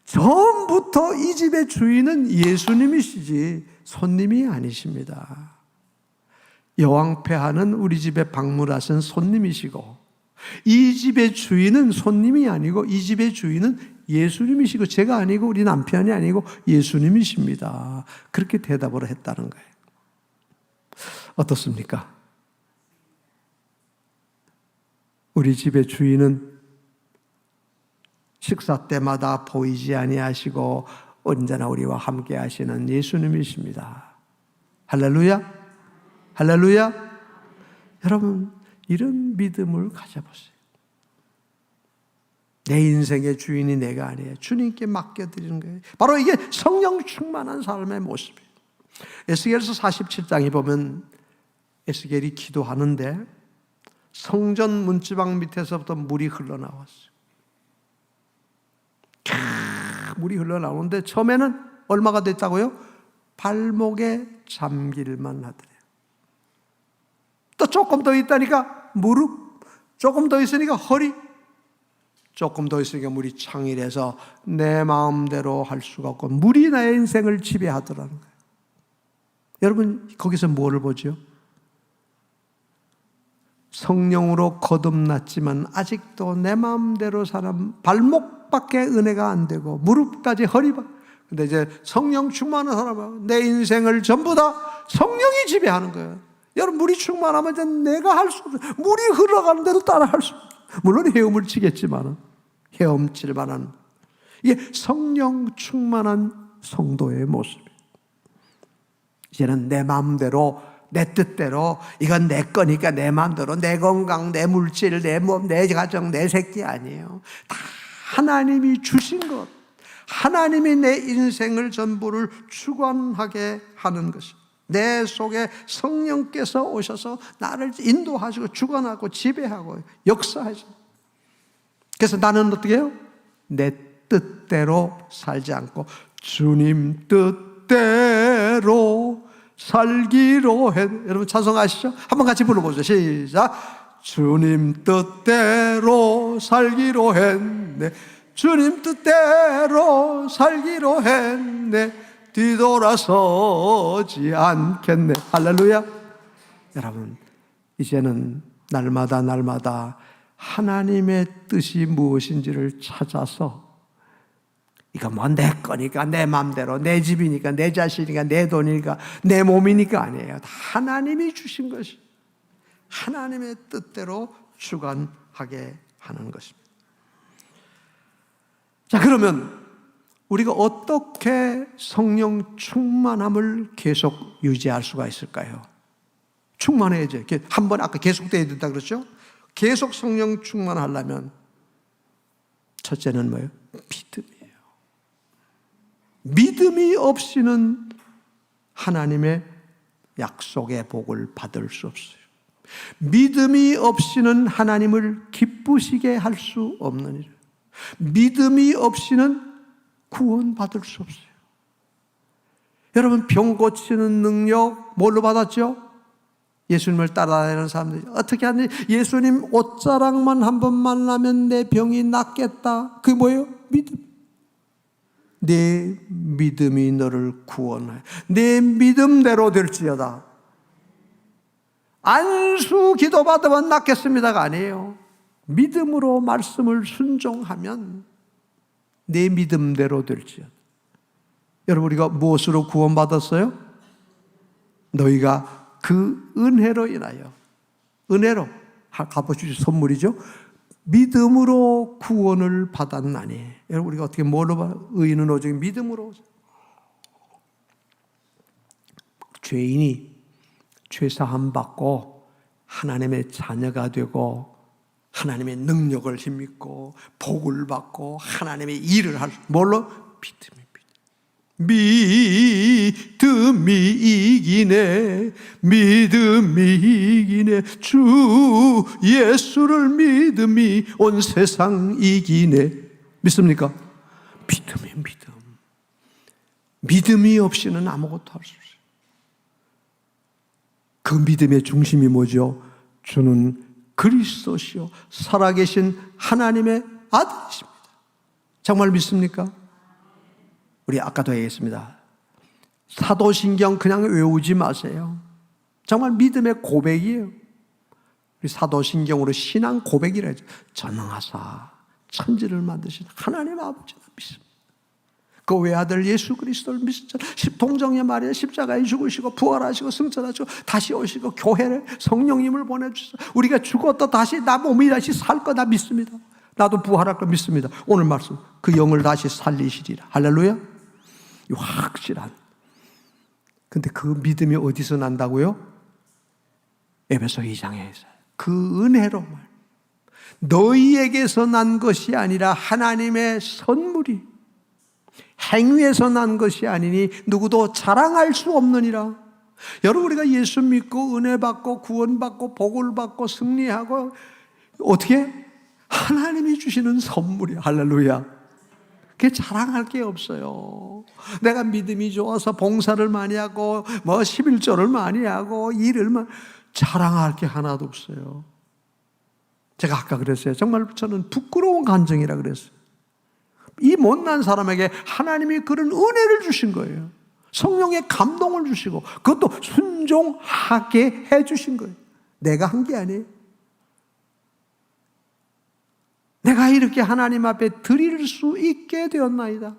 처음부터 이 집의 주인은 예수님이시지 손님이 아니십니다. 여왕 폐하는 우리 집에 방문하신 손님이시고 이 집의 주인은 손님이 아니고 이 집의 주인은 예수님이시고 제가 아니고 우리 남편이 아니고 예수님이십니다. 그렇게 대답을 했다는 거예요. 어떻습니까? 우리 집의 주인은 식사 때마다 보이지 아니하시고 언제나 우리와 함께 하시는 예수님이십니다. 할렐루야. 할렐루야. 여러분, 이런 믿음을 가져보세요. 내 인생의 주인이 내가 아니에요. 주님께 맡겨드리는 거예요. 바로 이게 성령 충만한 삶의 모습이에요. 에스겔서 47장에 보면 에스겔이 기도하는데 성전 문지방 밑에서부터 물이 흘러나왔어요. 물이 흘러나오는데 처음에는 얼마가 됐다고요? 발목에 잠길만 하더래요. 또 조금 더 있다니까 무릎, 조금 더 있으니까 허리, 조금 더 있으니까 물이 창일해서 내 마음대로 할 수가 없고 물이 나의 인생을 지배하더라는 거예요. 여러분, 거기서 뭐를 보죠? 성령으로 거듭났지만 아직도 내 마음대로 사람 발목밖에 은혜가 안 되고 무릎까지 허리밖에. 근데 이제 성령 충만한 사람은 내 인생을 전부 다 성령이 지배하는 거예요. 여러분, 물이 충만하면 이제 내가 할 수 없어요. 물이 흘러가는 대로 따라 할 수 없어요. 물론 헤엄을 치겠지만 헤엄칠 만한 이게 성령 충만한 성도의 모습이에요. 이제는 내 마음대로 내 뜻대로 이건 내 거니까 내 마음대로 내 건강, 내 물질, 내 몸, 내 가정, 내 새끼 아니에요. 다 하나님이 주신 것, 하나님이 내 인생을 전부를 주관하게 하는 것입니다. 내 속에 성령께서 오셔서 나를 인도하시고 주관하고 지배하고 역사하시고. 그래서 나는 어떻게 해요? 내 뜻대로 살지 않고 주님 뜻대로 살기로 해. 여러분 찬송하시죠? 한번 같이 불러보죠. 시작. 주님 뜻대로 살기로 했네. 주님 뜻대로 살기로 했네. 뒤돌아서지 않겠네. 할렐루야. 여러분, 이제는 날마다 하나님의 뜻이 무엇인지를 찾아서 이거 뭐 내 거니까 내 마음대로 내 집이니까 내 자식이니까 내 돈이니까 내 몸이니까 아니에요. 다 하나님이 주신 것이. 하나님의 뜻대로 주관하게 하는 것입니다. 자, 그러면 우리가 어떻게 성령 충만함을 계속 유지할 수가 있을까요? 충만해야죠. 한번 아까 계속돼야 된다 그랬죠? 계속 성령 충만하려면 첫째는 뭐예요? 믿음이에요. 믿음이 없이는 하나님의 약속의 복을 받을 수 없어요. 믿음이 없이는 하나님을 기쁘시게 할 수 없는 일. 믿음이 없이는 구원받을 수 없어요. 여러분, 병 고치는 능력 뭘로 받았죠? 예수님을 따라다니는 사람들이 어떻게 하니? 예수님 옷자락만 한번 만나면 내 병이 낫겠다. 그게 뭐예요? 믿음. 내 믿음이 너를 구원해. 내 믿음대로 될지어다. 안수 기도 받으면 낫겠습니다가 아니에요. 믿음으로 말씀을 순종하면 내 믿음대로 될지어다. 여러분, 우리가 무엇으로 구원받았어요? 너희가 그 은혜로 인하여, 은혜로 갚아주신 선물이죠. 믿음으로 구원을 받았나니. 여러분, 우리가 어떻게 뭘로 봐? 의인은 오직 믿음으로. 죄인이 죄사함 받고 하나님의 자녀가 되고 하나님의 능력을 힘입고 복을 받고 하나님의 일을 할 뭘로? 믿음이 이기네. 믿음이 이기네. 주 예수를 믿음이 온 세상 이기네. 믿습니까? 믿음이에요. 믿음. 믿음이 없이는 아무것도 할 수 없어요. 그 믿음의 중심이 뭐죠? 주는 그리스도시요 살아계신 하나님의 아들이십니다. 정말 믿습니까? 우리 아까도 얘기했습니다. 사도신경 그냥 외우지 마세요. 정말 믿음의 고백이에요. 우리 사도신경으로 신앙 고백이라 하죠. 전능하사 천지를 만드신 하나님 아버지를 믿습니다. 그 외아들 예수 그리스도를 믿습니다. 동정녀 마리아 십자가에 죽으시고 부활하시고 승천하시고 다시 오시고 교회를 성령님을 보내주셔서 우리가 죽었다 다시 나 몸이 다시 살 거다 믿습니다. 나도 부활할 거 믿습니다. 오늘 말씀 그 영을 다시 살리시리라. 할렐루야. 이 확실한. 근데 그 믿음이 어디서 난다고요? 에베소 2장에서 그 은혜로 말. 너희에게서 난 것이 아니라 하나님의 선물이 행위에서 난 것이 아니니 누구도 자랑할 수 없느니라. 여러분, 우리가 예수 믿고 은혜 받고 구원 받고 복을 받고 승리하고 어떻게? 하나님이 주시는 선물이야. 할렐루야. 그게 자랑할 게 없어요. 내가 믿음이 좋아서 봉사를 많이 하고 뭐 11조를 많이 하고 일을 자랑할 게 하나도 없어요. 제가 아까 그랬어요. 정말 저는 부끄러운 간증이라 그랬어요. 이 못난 사람에게 하나님이 그런 은혜를 주신 거예요. 성령의 감동을 주시고 그것도 순종하게 해주신 거예요. 내가 한 게 아니에요. 내가 이렇게 하나님 앞에 드릴 수 있게 되었나이다.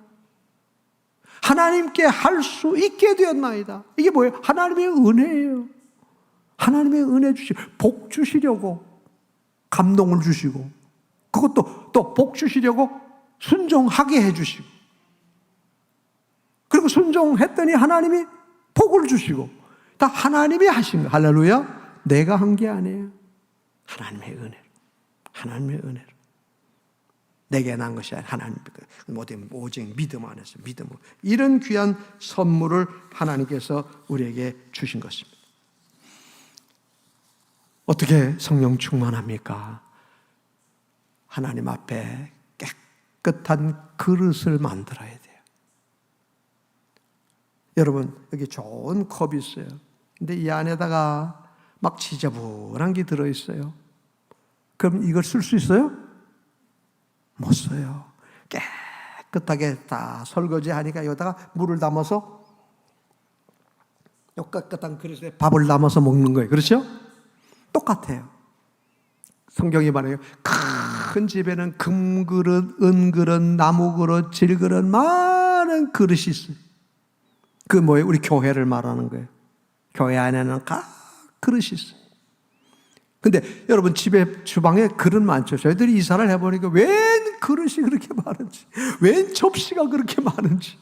하나님께 할 수 있게 되었나이다. 이게 뭐예요? 하나님의 은혜예요. 하나님의 은혜 복 주시려고 감동을 주시고 그것도 또 복 주시려고 순종하게 해주시고 그리고 순종했더니 하나님이 복을 주시고 다 하나님이 하신 거예요. 할렐루야. 내가 한 게 아니에요. 하나님의 은혜로. 하나님의 은혜로. 내게 난 것이 아니라 하나님 오직 믿음 안에서 믿음으로 이런 귀한 선물을 하나님께서 우리에게 주신 것입니다. 어떻게 성령 충만합니까? 하나님 앞에 깨끗한 그릇을 만들어야 돼요. 여러분, 여기 좋은 컵이 있어요. 근데 이 안에다가 막 지저분한 게 들어있어요. 그럼 이걸 쓸 수 있어요? 못 써요. 깨끗하게 다 설거지하니까 여기다가 물을 담아서 이 깨끗한 그릇에 밥을 담아서 먹는 거예요. 그렇죠? 똑같아요. 성경이 말해요. 큰 집에는 금그릇, 은그릇, 나무그릇, 질그릇 많은 그릇이 있어요. 그 뭐예요? 우리 교회를 말하는 거예요. 교회 안에는 각 그릇이 있어요. 근데 여러분 집에 주방에 그릇 많죠. 저희들이 이사를 해보니까 웬 그릇이 그렇게 많은지, 웬 접시가 그렇게 많은지.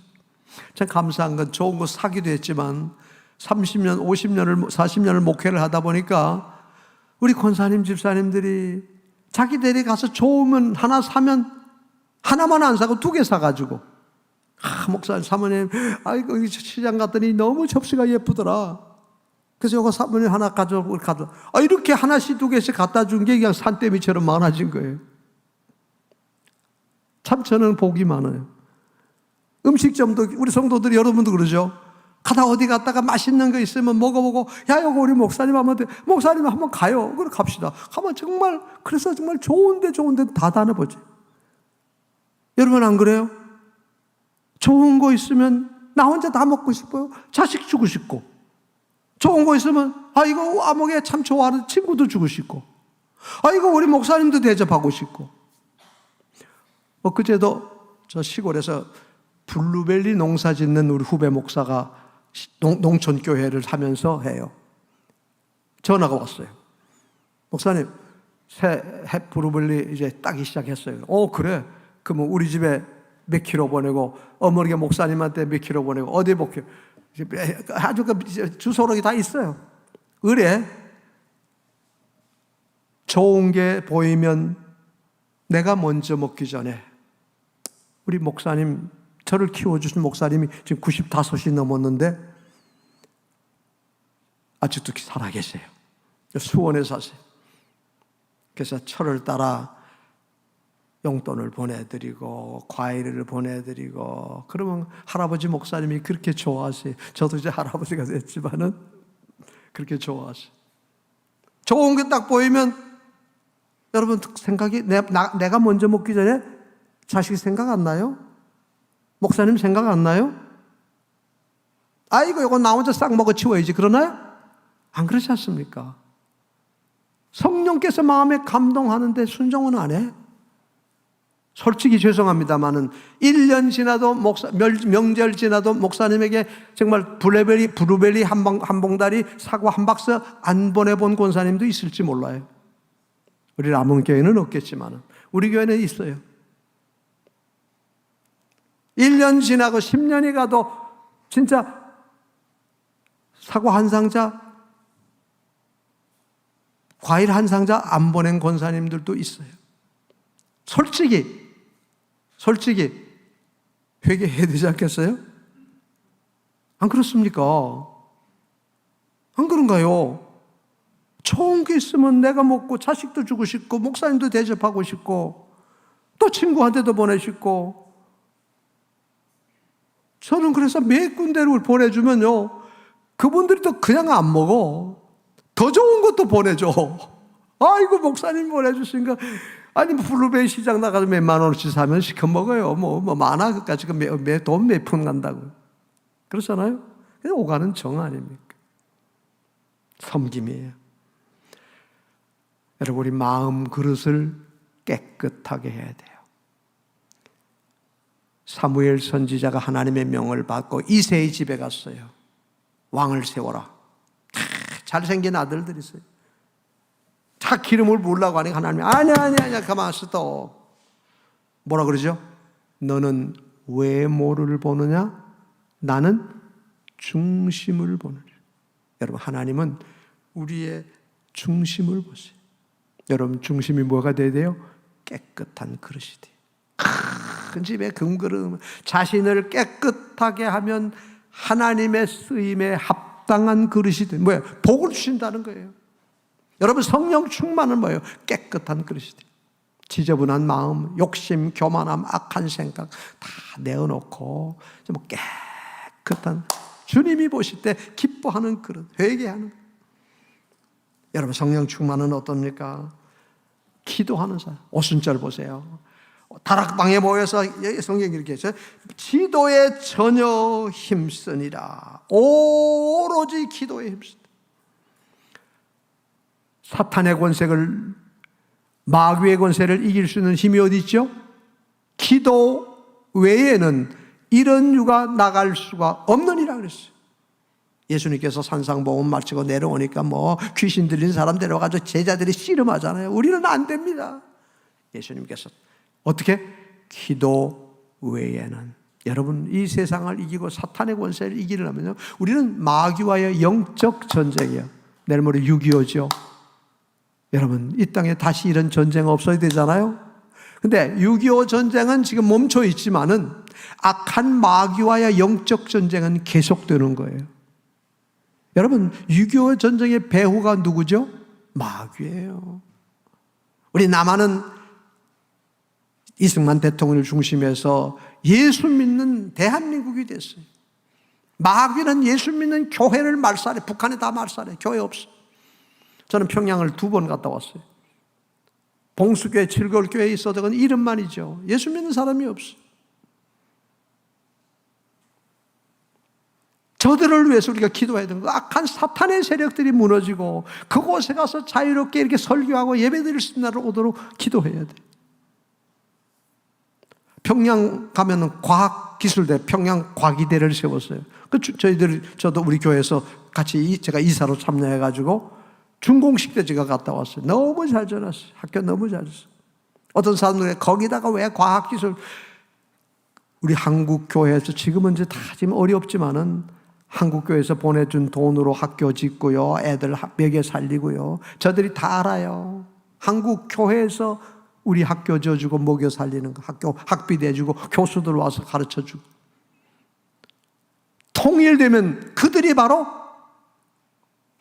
참 감사한 건 좋은 거 사기도 했지만 30년, 50년을, 40년을 목회를 하다 보니까 우리 권사님, 집사님들이 자기들이 가서 좋으면 하나 사면 하나만 안 사고 2개 사가지고, 목사님, 사모님, 아이고, 시장 갔더니 너무 접시가 예쁘더라. 그래서 이거 사모님 하나 가져오고 이렇게 하나씩 2개씩 갖다 준 게 그냥 산더미처럼 많아진 거예요. 참 저는 복이 많아요. 음식점도 우리 성도들이, 여러분도 그러죠. 어디 갔다가 맛있는 거 있으면 먹어보고, 야, 이거 우리 목사님 한번 가요. 그래 갑시다. 가면 정말, 그래서 정말 좋은데 다 다녀보지. 여러분 안 그래요? 좋은 거 있으면 나 혼자 다 먹고 싶어요. 자식 주고 싶고. 좋은 거 있으면 이거 아무개 참 좋아하는 친구도 주고 싶고, 이거 우리 목사님도 대접하고 싶고. 그제도 저 시골에서 블루베리 농사 짓는 우리 후배 목사가 농촌교회를 하면서 해요. 전화가 왔어요. 목사님, 새 블루베리 이제 따기 시작했어요. 그래. 그러면 우리 집에 몇 킬로 보내고, 어머니가 목사님한테 몇 킬로 보내고, 어디 몇 킬로. 아주 주소록이 다 있어요. 의뢰. 좋은 게 보이면 내가 먼저 먹기 전에, 우리 목사님, 저를 키워주신 목사님이 지금 95이 넘었는데 아직도 살아계세요. 수원에 사세요. 그래서 철을 따라 용돈을 보내드리고 과일을 보내드리고, 그러면 할아버지 목사님이 그렇게 좋아하세요. 저도 이제 할아버지가 됐지만은 그렇게 좋아하세요. 좋은 게 딱 보이면 여러분 생각이, 내가 먼저 먹기 전에 자식 생각 안 나요? 목사님 생각 안 나요? 이거 나 혼자 싹 먹어 치워야지, 그러나요? 안 그렇지 않습니까? 성령께서 마음에 감동하는데 순종은 안 해. 솔직히 죄송합니다만은 1년 지나도 명절 지나도 목사님에게 정말 블루베리 한 봉다리, 사과 한 박스 안 보내본 권사님도 있을지 몰라요. 우리 남은교회는 없겠지만 우리 교회는 있어요. 1년 지나고 10년이 가도 진짜 사과 한 상자, 과일 한 상자 안 보낸 권사님들도 있어요. 솔직히 회개해야 되지 않겠어요? 안 그렇습니까? 안 그런가요? 좋은 게 있으면 내가 먹고 자식도 주고 싶고 목사님도 대접하고 싶고 또 친구한테도 보내시고. 저는 그래서 몇 군데를 보내주면요, 그분들이 또 그냥 안 먹어. 더 좋은 것도 보내줘. 아이고 목사님 보내주신 거, 아니 블루베리 시장 나가서 몇만 원어치 사면 시켜 먹어요. 뭐 많아. 그까지 돈 몇 푼 간다고. 그렇잖아요? 그냥 오가는 정 아닙니까? 섬김이에요. 여러분, 우리 마음 그릇을 깨끗하게 해야 돼요. 사무엘 선지자가 하나님의 명을 받고 이새의 집에 갔어요. 왕을 세워라. 잘생긴 아들들이 있어요. 다 기름을 부으려고 하니까 하나님이 아니야 가만 있어. 뭐라 그러죠? 너는 외모를 보느냐? 나는 중심을 보느냐. 여러분, 하나님은 우리의 중심을 보세요. 여러분, 중심이 뭐가 돼야 돼요? 깨끗한 그릇이 돼요. 큰 집에 금그릇, 자신을 깨끗하게 하면 하나님의 쓰임에 합당한 그릇이 돼요. 뭐예요? 복을 주신다는 거예요. 여러분, 성령 충만은 뭐예요? 깨끗한 그릇이 돼요. 지저분한 마음, 욕심, 교만함, 악한 생각 다 내어놓고 좀 깨끗한, 주님이 보실 때 기뻐하는 그릇, 회개하는. 여러분, 성령 충만은 어떻습니까? 기도하는 사람. 오순절 보세요. 다락방에 모여서 성경이 이렇게 했어요. 기도에 전혀 힘쓰니라. 오로지 기도에 힘쓰니라. 사탄의 권세를, 마귀의 권세를 이길 수 있는 힘이 어디 있죠? 기도 외에는 이런 유가 나갈 수가 없느니라 그랬어요. 예수님께서 산상복음 마치고 내려오니까 뭐 귀신 들린 사람 데려가서 제자들이 씨름하잖아요. 우리는 안 됩니다. 예수님께서 어떻게? 기도 외에는. 여러분, 이 세상을 이기고 사탄의 권세를 이기려면요, 우리는 마귀와의 영적 전쟁이에요. 내일 모레 6.25죠. 여러분, 이 땅에 다시 이런 전쟁 없어야 되잖아요. 근데 6.25 전쟁은 지금 멈춰 있지만은 악한 마귀와의 영적 전쟁은 계속되는 거예요. 여러분, 6.25 전쟁의 배후가 누구죠? 마귀예요. 우리 남한은 이승만 대통령을 중심해서 예수 믿는 대한민국이 됐어요. 마귀는 예수 믿는 교회를 말살해. 북한에 다 말살해. 교회 없어. 저는 평양을 2번 갔다 왔어요. 봉수교회, 칠걸교회에 있어도 그건 이름만이죠. 예수 믿는 사람이 없어. 저들을 위해서 우리가 기도해야 되는 거예요. 악한 사탄의 세력들이 무너지고 그곳에 가서 자유롭게 이렇게 설교하고 예배드릴 수 있는 날을 오도록 기도해야 돼. 평양 가면은 과학기술대, 평양 과기대를 세웠어요. 저도 우리 교회에서 같이 제가 이사로 참여해가지고 준공식 때 제가 갔다 왔어요. 너무 잘 전했어요. 학교 너무 잘했어요. 어떤 사람들이 거기다가 왜 과학기술, 우리 한국교회에서 지금은 이제 다 지금 어렵지만은 한국교회에서 보내준 돈으로 학교 짓고요, 애들 먹여 살리고요. 저들이 다 알아요. 한국교회에서 우리 학교 져주고 먹여 살리는 거, 학교 학비 내주고 교수들 와서 가르쳐주고. 통일되면 그들이 바로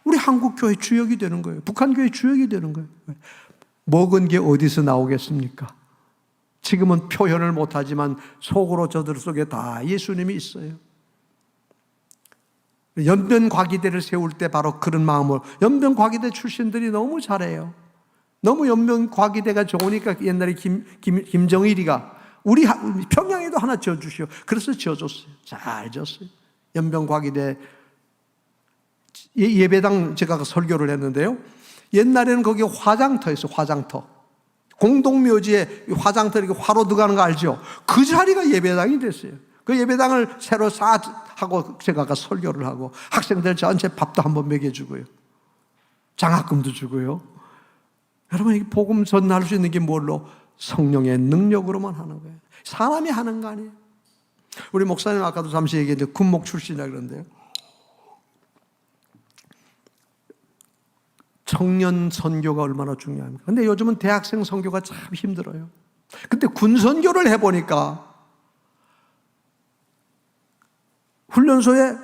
우리 한국교회 주역이 되는 거예요. 북한교회 주역이 되는 거예요. 먹은 게 어디서 나오겠습니까? 지금은 표현을 못하지만 속으로 저들 속에 다 예수님이 있어요. 연변과기대를 세울 때 바로 그런 마음으로, 연변과기대 출신들이 너무 잘해요. 너무 연변과기대가 좋으니까 옛날에 김정일이가 우리 평양에도 하나 지어주시오. 그래서 지어줬어요. 잘 지었어요. 연변과기대 예배당 제가 설교를 했는데요, 옛날에는 거기 화장터 있어요. 화장터. 공동묘지에 화장터 이렇게 화로 들어가는 거 알죠? 그 자리가 예배당이 됐어요. 그 예배당을 새로 하고 제가 아까 설교를 하고 학생들 전체 밥도 한번 먹여주고요, 장학금도 주고요. 여러분, 이 복음 전할 수 있는 게 뭘로? 성령의 능력으로만 하는 거예요. 사람이 하는 거 아니에요. 우리 목사님 아까도 잠시 얘기했는데 군목 출신이라 그러는데요, 청년 선교가 얼마나 중요합니까? 근데 요즘은 대학생 선교가 참 힘들어요. 근데 군 선교를 해보니까 훈련소에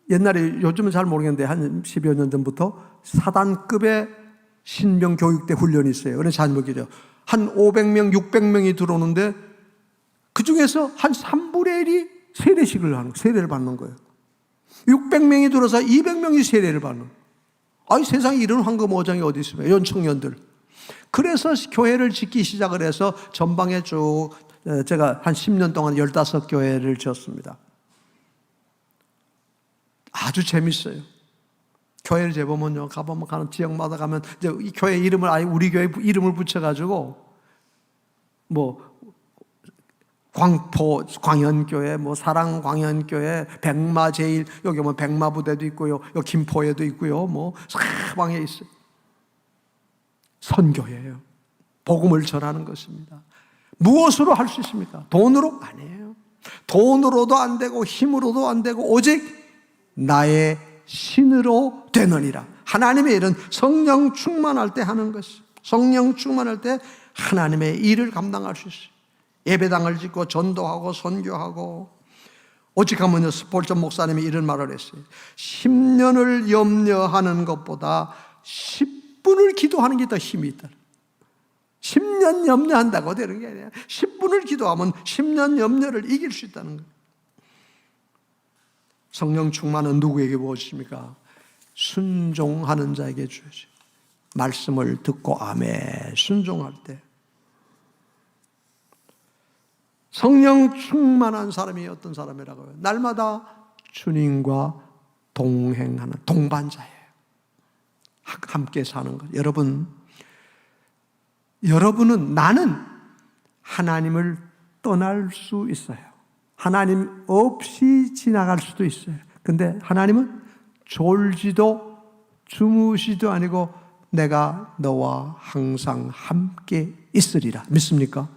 옛날에, 요즘은 잘 모르겠는데 한 10여 년 전부터 사단급의 신병 교육대 훈련이 있어요. 그래서 잘 모르겠죠. 한 500명, 600명이 들어오는데 그 중에서 한 3분의 1이 세례식을 하는, 세례를 받는 거예요. 600명이 들어서 200명이 세례를 받는 거예요. 아니, 세상에 이런 황금오장이 어디 있습니까? 이런 청년들. 그래서 교회를 짓기 시작을 해서 전방에 쭉 제가 한 10년 동안 15교회를 지었습니다. 아주 재밌어요. 교회를 재보면요, 가보면 가는 지역마다 가면 이제 이 교회 이름을 아예 우리 교회 이름을 붙여가지고 뭐 광포 광현교회, 뭐 사랑 광현교회, 백마 제일, 여기 보면 백마 부대도 있고요, 여기 김포에도 있고요, 뭐 사방에 있어요. 선교예요. 복음을 전하는 것입니다. 무엇으로 할 수 있습니까? 돈으로? 아니에요. 돈으로도 안 되고 힘으로도 안 되고 오직 나의 신으로 되느니라. 하나님의 일은 성령 충만할 때 하는 것이. 성령 충만할 때 하나님의 일을 감당할 수 있어요. 예배당을 짓고 전도하고 선교하고. 오직 하면요, 스폴전 목사님이 이런 말을 했어요. 10년을 염려하는 것보다 10분을 기도하는 게 더 힘이 있다. 10년 염려한다고 되는 게 아니라 10분을 기도하면 10년 염려를 이길 수 있다는 거예요. 성령 충만은 누구에게 무엇입니까? 순종하는 자에게 주어져요. 말씀을 듣고 아멘 순종할 때. 성령 충만한 사람이 어떤 사람이라고 해요? 날마다 주님과 동행하는 동반자예요. 함께 사는 것. 여러분은, 나는 하나님을 떠날 수 있어요. 하나님 없이 지나갈 수도 있어요. 근데 하나님은 졸지도 주무시도 아니고 내가 너와 항상 함께 있으리라. 믿습니까?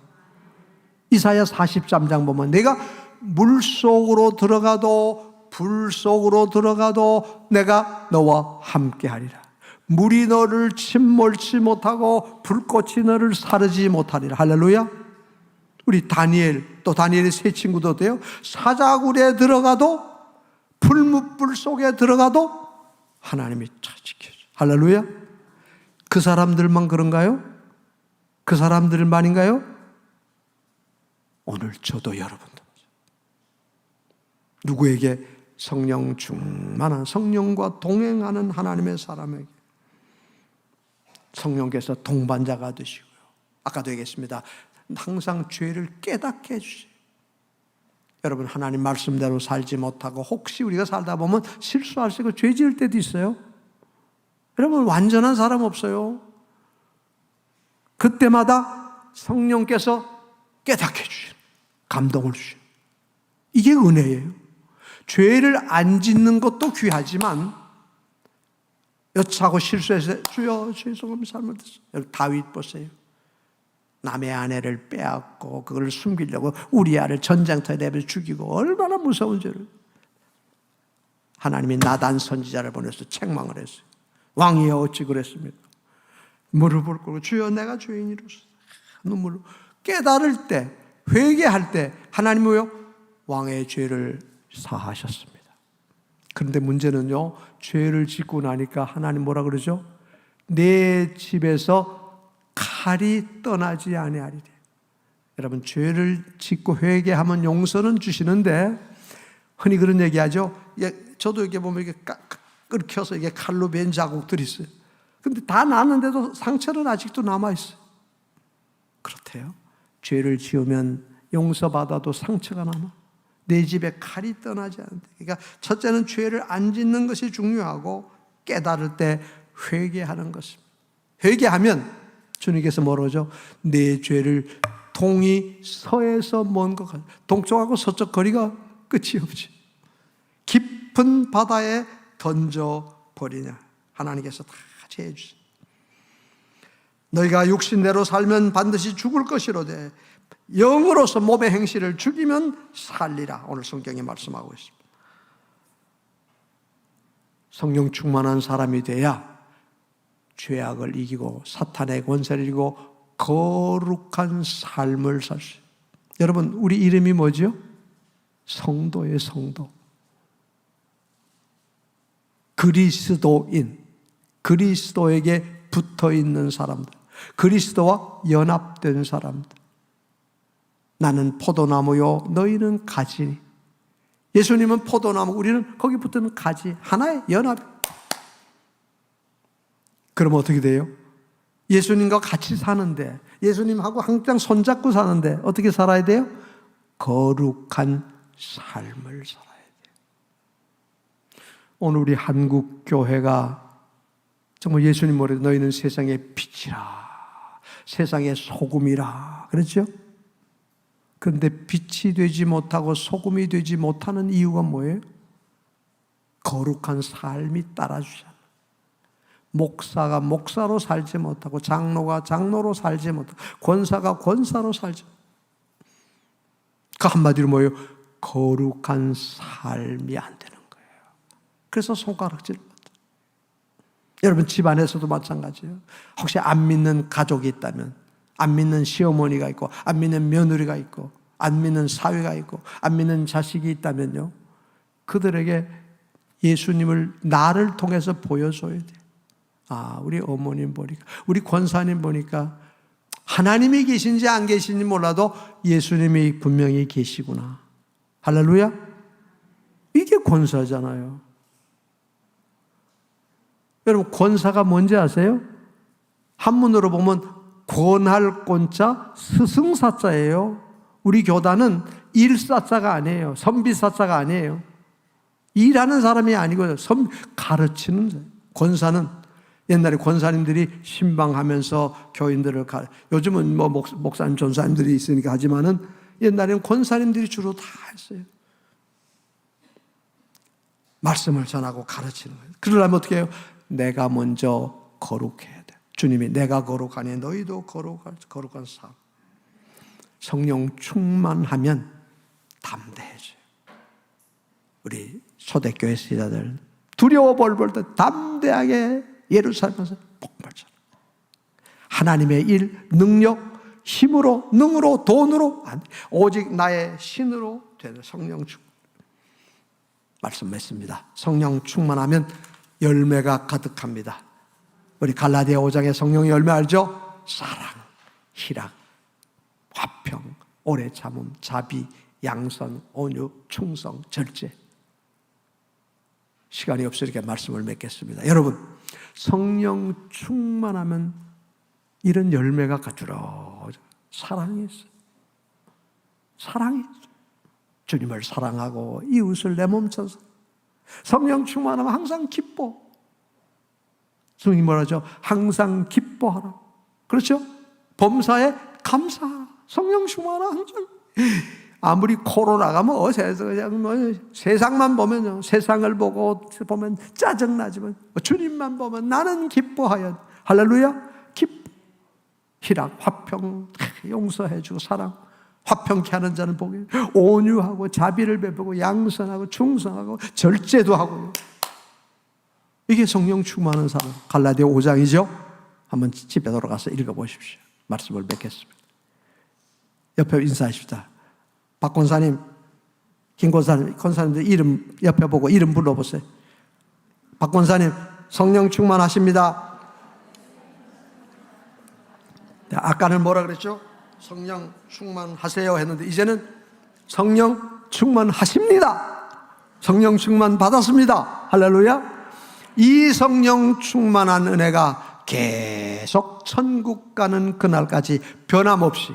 이사야 43장 보면 내가 물속으로 들어가도 불 속으로 들어가도 내가 너와 함께 하리라. 물이 너를 침몰치 못하고 불꽃이 너를 사르지 못하리라. 할렐루야. 우리 다니엘, 또 다니엘의 세 친구도 돼요. 사자굴에 들어가도 불뭇불 속에 들어가도 하나님이 잘 지켜줘. 할렐루야. 그 사람들만 그런가요? 그 사람들만인가요? 오늘 저도 여러분도 누구에게 성령 충만한 성령과 동행하는 하나님의 사람에게 성령께서 동반자가 되시고요. 아까도 얘기했습니다. 항상 죄를 깨닫게 해주세요. 여러분 하나님 말씀대로 살지 못하고 혹시 우리가 살다 보면 실수할 수 있고 죄 지을 때도 있어요. 여러분 완전한 사람 없어요. 그때마다 성령께서 깨닫게 해주시는, 감동을 주시는, 이게 은혜예요. 죄를 안 짓는 것도 귀하지만 여차고 실수해서 주여 죄송합니다 잘못했어요. 여러분 다윗 보세요. 남의 아내를 빼앗고 그걸 숨기려고 우리아를 전쟁터에 내버려 죽이고 얼마나 무서운 죄를. 하나님이 나단 선지자를 보내서 책망을 했어요. 왕이여 어찌 그랬습니까? 무릎을 꿇고 주여 내가 죄인이로서 눈물로 깨달을 때 회개할 때 하나님은요 왕의 죄를 사하셨습니다. 그런데 문제는요 죄를 짓고 나니까 하나님 뭐라 그러죠? 내 집에서 칼이 떠나지 아니하리래. 여러분 죄를 짓고 회개하면 용서는 주시는데 흔히 그런 얘기하죠. 저도 이렇게 보면 이렇게 끓여서 이게 칼로 벤 자국들이 있어요. 근데 다 나는데도 상처는 아직도 남아있어요. 그렇대요. 죄를 지으면 용서받아도 상처가 남아. 내 집에 칼이 떠나지 않는다. 그러니까 첫째는 죄를 안 짓는 것이 중요하고 깨달을 때 회개하는 것입니다. 회개하면 주님께서 뭐라고 하죠? 내 죄를 동이 서에서 먼 것 같아. 동쪽하고 서쪽 거리가 끝이 없지. 깊은 바다에 던져버리냐. 하나님께서 다 제해주세요. 너희가 육신대로 살면 반드시 죽을 것이로되 영으로서 몸의 행실을 죽이면 살리라. 오늘 성경에 말씀하고 있습니다. 성령 충만한 사람이 돼야 죄악을 이기고 사탄의 권세를 이기고 거룩한 삶을 살 수 있어요. 여러분 우리 이름이 뭐죠? 성도의 성도. 그리스도인, 그리스도에게 붙어있는 사람들, 그리스도와 연합된 사람들. 나는 포도나무요 너희는 가지니. 예수님은 포도나무, 우리는 거기 붙는 가지, 하나의 연합. 그럼 어떻게 돼요? 예수님과 같이 사는데, 예수님하고 항상 손잡고 사는데 어떻게 살아야 돼요? 거룩한 삶을 살아야 돼요. 오늘 우리 한국 교회가 정말 예수님 말에 너희는 세상의 빛이라, 세상의 소금이라 그랬죠? 그런데 빛이 되지 못하고 소금이 되지 못하는 이유가 뭐예요? 거룩한 삶이 따라주지 않아요. 목사가 목사로 살지 못하고 장로가 장로로 살지 못하고 권사가 권사로 살지 못하고 그 한마디로 뭐예요? 거룩한 삶이 안 되는 거예요. 그래서 손가락질 못해요. 여러분 집안에서도 마찬가지예요. 혹시 안 믿는 가족이 있다면, 안 믿는 시어머니가 있고, 안 믿는 며느리가 있고, 안 믿는 사위가 있고, 안 믿는 자식이 있다면요, 그들에게 예수님을 나를 통해서 보여줘야 돼요. 아, 우리 어머님 보니까, 우리 권사님 보니까 하나님이 계신지 안 계신지 몰라도 예수님이 분명히 계시구나. 할렐루야. 이게 권사잖아요. 여러분 권사가 뭔지 아세요? 한문으로 보면 권할 권자 스승사자예요. 우리 교단은 일사자가 아니에요. 선비사자가 아니에요. 일하는 사람이 아니고요. 가르치는 사람. 권사는 옛날에 권사님들이 신방하면서 교인들을 요즘은 뭐 목사님, 전사님들이 있으니까 하지만은 옛날에는 권사님들이 주로 다 했어요. 말씀을 전하고 가르치는 거예요. 그러려면 어떻게 해요? 내가 먼저 거룩해야 돼. 주님이 내가 거룩하니 너희도 거룩한 삶. 성령 충만하면 담대해져요. 우리 초대교회 시자들 두려워 벌벌 때 담대하게 예루살렘에서 폭발처럼 하나님의 일, 능력, 힘으로, 능으로, 돈으로 안 돼. 오직 나의 신으로 되는 성령 충만. 말씀 맺습니다. 성령 충만하면 열매가 가득합니다. 우리 갈라디아 5장의 성령의 열매 알죠? 사랑, 희락, 화평, 오래 참음, 자비, 양선, 온유, 충성, 절제. 시간이 없으니까 말씀을 맺겠습니다. 여러분, 성령 충만하면 이런 열매가 가주러 사랑이 있어요. 사랑이 있어요. 주님을 사랑하고 이웃을 내 몸쳐서 성령 충만하면 항상 기뻐. 성령이 뭐라죠? 항상 기뻐하라. 그렇죠? 범사에 감사하라. 성령 충만하라. 항상. 아무리 코로나가 세상만 보면요, 세상을 보면 짜증나지만 주님만 보면 나는 기뻐하여. 할렐루야. 기뻐. 희락, 화평, 용서해주고 사랑. 화평케 하는 자는 복이, 온유하고 자비를 베푸고 양선하고 충성하고 절제도 하고요. 이게 성령 충만한 사람. 갈라디아 5장이죠. 한번 집에 돌아가서 읽어보십시오. 말씀을 맺겠습니다. 옆에 인사하십시다. 박 권사님, 김 권사님, 권사님들 이름 옆에 보고 이름 불러보세요. 박 권사님, 성령 충만하십니다. 아까는 뭐라 그랬죠? 성령 충만하세요 했는데 이제는 성령 충만하십니다. 성령 충만 받았습니다. 할렐루야. 이 성령 충만한 은혜가 계속 천국 가는 그날까지 변함없이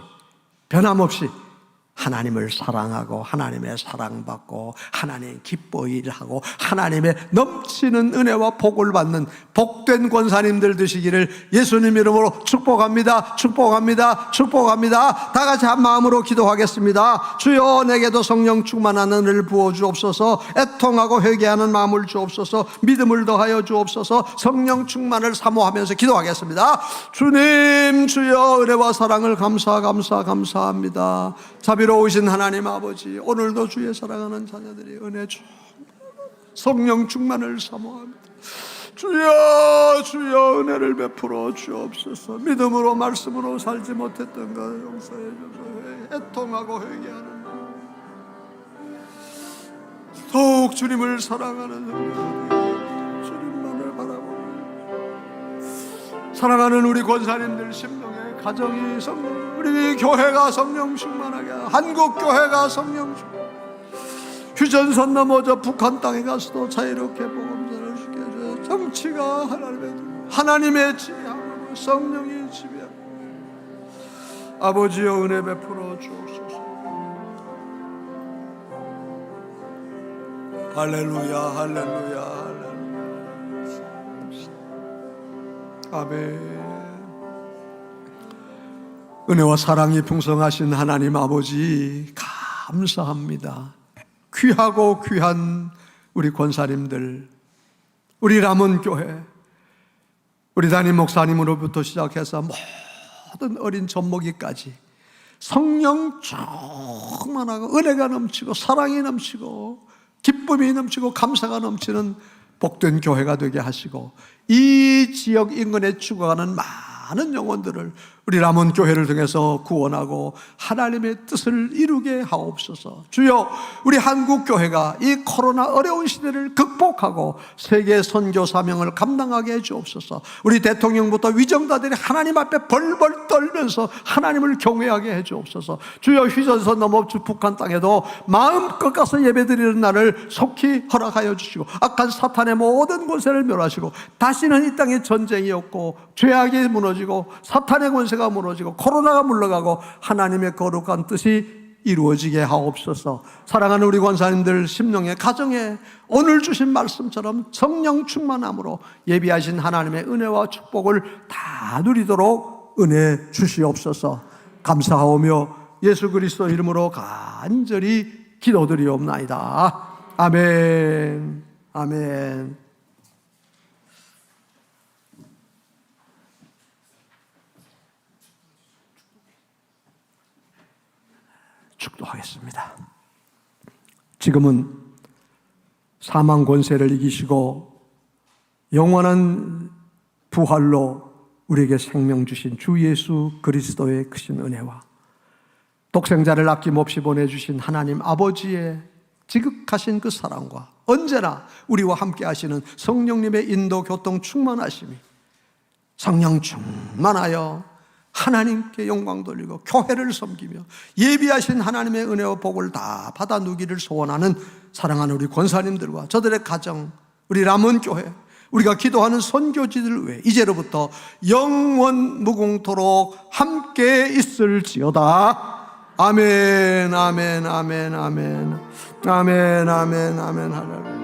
하나님을 사랑하고 하나님의 사랑받고 하나님 기뻐 일하고 하나님의 넘치는 은혜와 복을 받는 복된 권사님들 되시기를 예수님 이름으로 축복합니다. 축복합니다. 축복합니다. 다 같이 한 마음으로 기도하겠습니다. 주여, 내게도 성령 충만한 은혜를 부어 주옵소서. 애통하고 회개하는 마음을 주옵소서. 믿음을 더하여 주옵소서. 성령 충만을 사모하면서 기도하겠습니다. 주님, 주여, 은혜와 사랑을 감사합니다. 자비로우신 하나님 아버지, 오늘도 주의 사랑하는 자녀들이 은혜 주 성령 충만을 사모합니다. 주여, 주여, 은혜를 베풀어 주옵소서. 믿음으로 말씀으로 살지 못했던 것 용서해 주소서. 애통하고 회개하는 더욱 주님을 사랑하는 주님만을 바라보며 사랑하는 우리 권사님들 심령의 가정이 성령, 우리 교회가 성령 충만하게, 한국 교회가 성령 충만, 휴전선 넘어져 북한 땅에 가서도 자유롭게 복음전을 주게 해줘. 정치가 하나님의 지배함으로 성령이 지배함. 아버지여, 은혜 베풀어 주옵소서. 할렐루야, 할렐루야, 할렐루야. 아멘. 은혜와 사랑이 풍성하신 하나님 아버지, 감사합니다. 귀하고 귀한 우리 권사님들, 우리 람원교회, 우리 담임 목사님으로부터 시작해서 모든 어린 젖먹이까지 성령 충만하고 은혜가 넘치고 사랑이 넘치고 기쁨이 넘치고 감사가 넘치는 복된 교회가 되게 하시고, 이 지역 인근에 죽어가는 많은 영혼들을 우리 람원 교회를 통해서 구원하고 하나님의 뜻을 이루게 하옵소서. 주여, 우리 한국 교회가 이 코로나 어려운 시대를 극복하고 세계 선교 사명을 감당하게 해 주옵소서. 우리 대통령부터 위정자들이 하나님 앞에 벌벌 떨면서 하나님을 경외하게 해 주옵소서. 주여, 휴전선 넘어 북한 땅에도 마음껏 가서 예배드리는 날을 속히 허락하여 주시고, 악한 사탄의 모든 권세를 멸하시고, 다시는 이 땅에 전쟁이 없고 죄악이 무너지고 사탄의 권세가 무너지고 코로나가 물러가고 하나님의 거룩한 뜻이 이루어지게 하옵소서. 사랑하는 우리 권사님들 심령의 가정에 오늘 주신 말씀처럼 성령 충만함으로 예비하신 하나님의 은혜와 축복을 다 누리도록 은혜 주시옵소서. 감사하오며 예수 그리스도 이름으로 간절히 기도드리옵나이다. 아멘. 아멘. 축도하겠습니다. 지금은 사망 권세를 이기시고 영원한 부활로 우리에게 생명 주신 주 예수 그리스도의 크신 은혜와 독생자를 아낌없이 보내주신 하나님 아버지의 지극하신 그 사랑과 언제나 우리와 함께 하시는 성령님의 인도 교통 충만하심이 성령 충만하여 하나님께 영광 돌리고 교회를 섬기며 예비하신 하나님의 은혜와 복을 다 받아 누기를 소원하는 사랑하는 우리 권사님들과 저들의 가정, 우리 람원교회, 우리가 기도하는 선교지들 외에 이제로부터 영원 무궁토록 함께 있을지어다. 아멘, 아멘, 아멘, 아멘, 아멘, 아멘, 아멘, 할렐루야.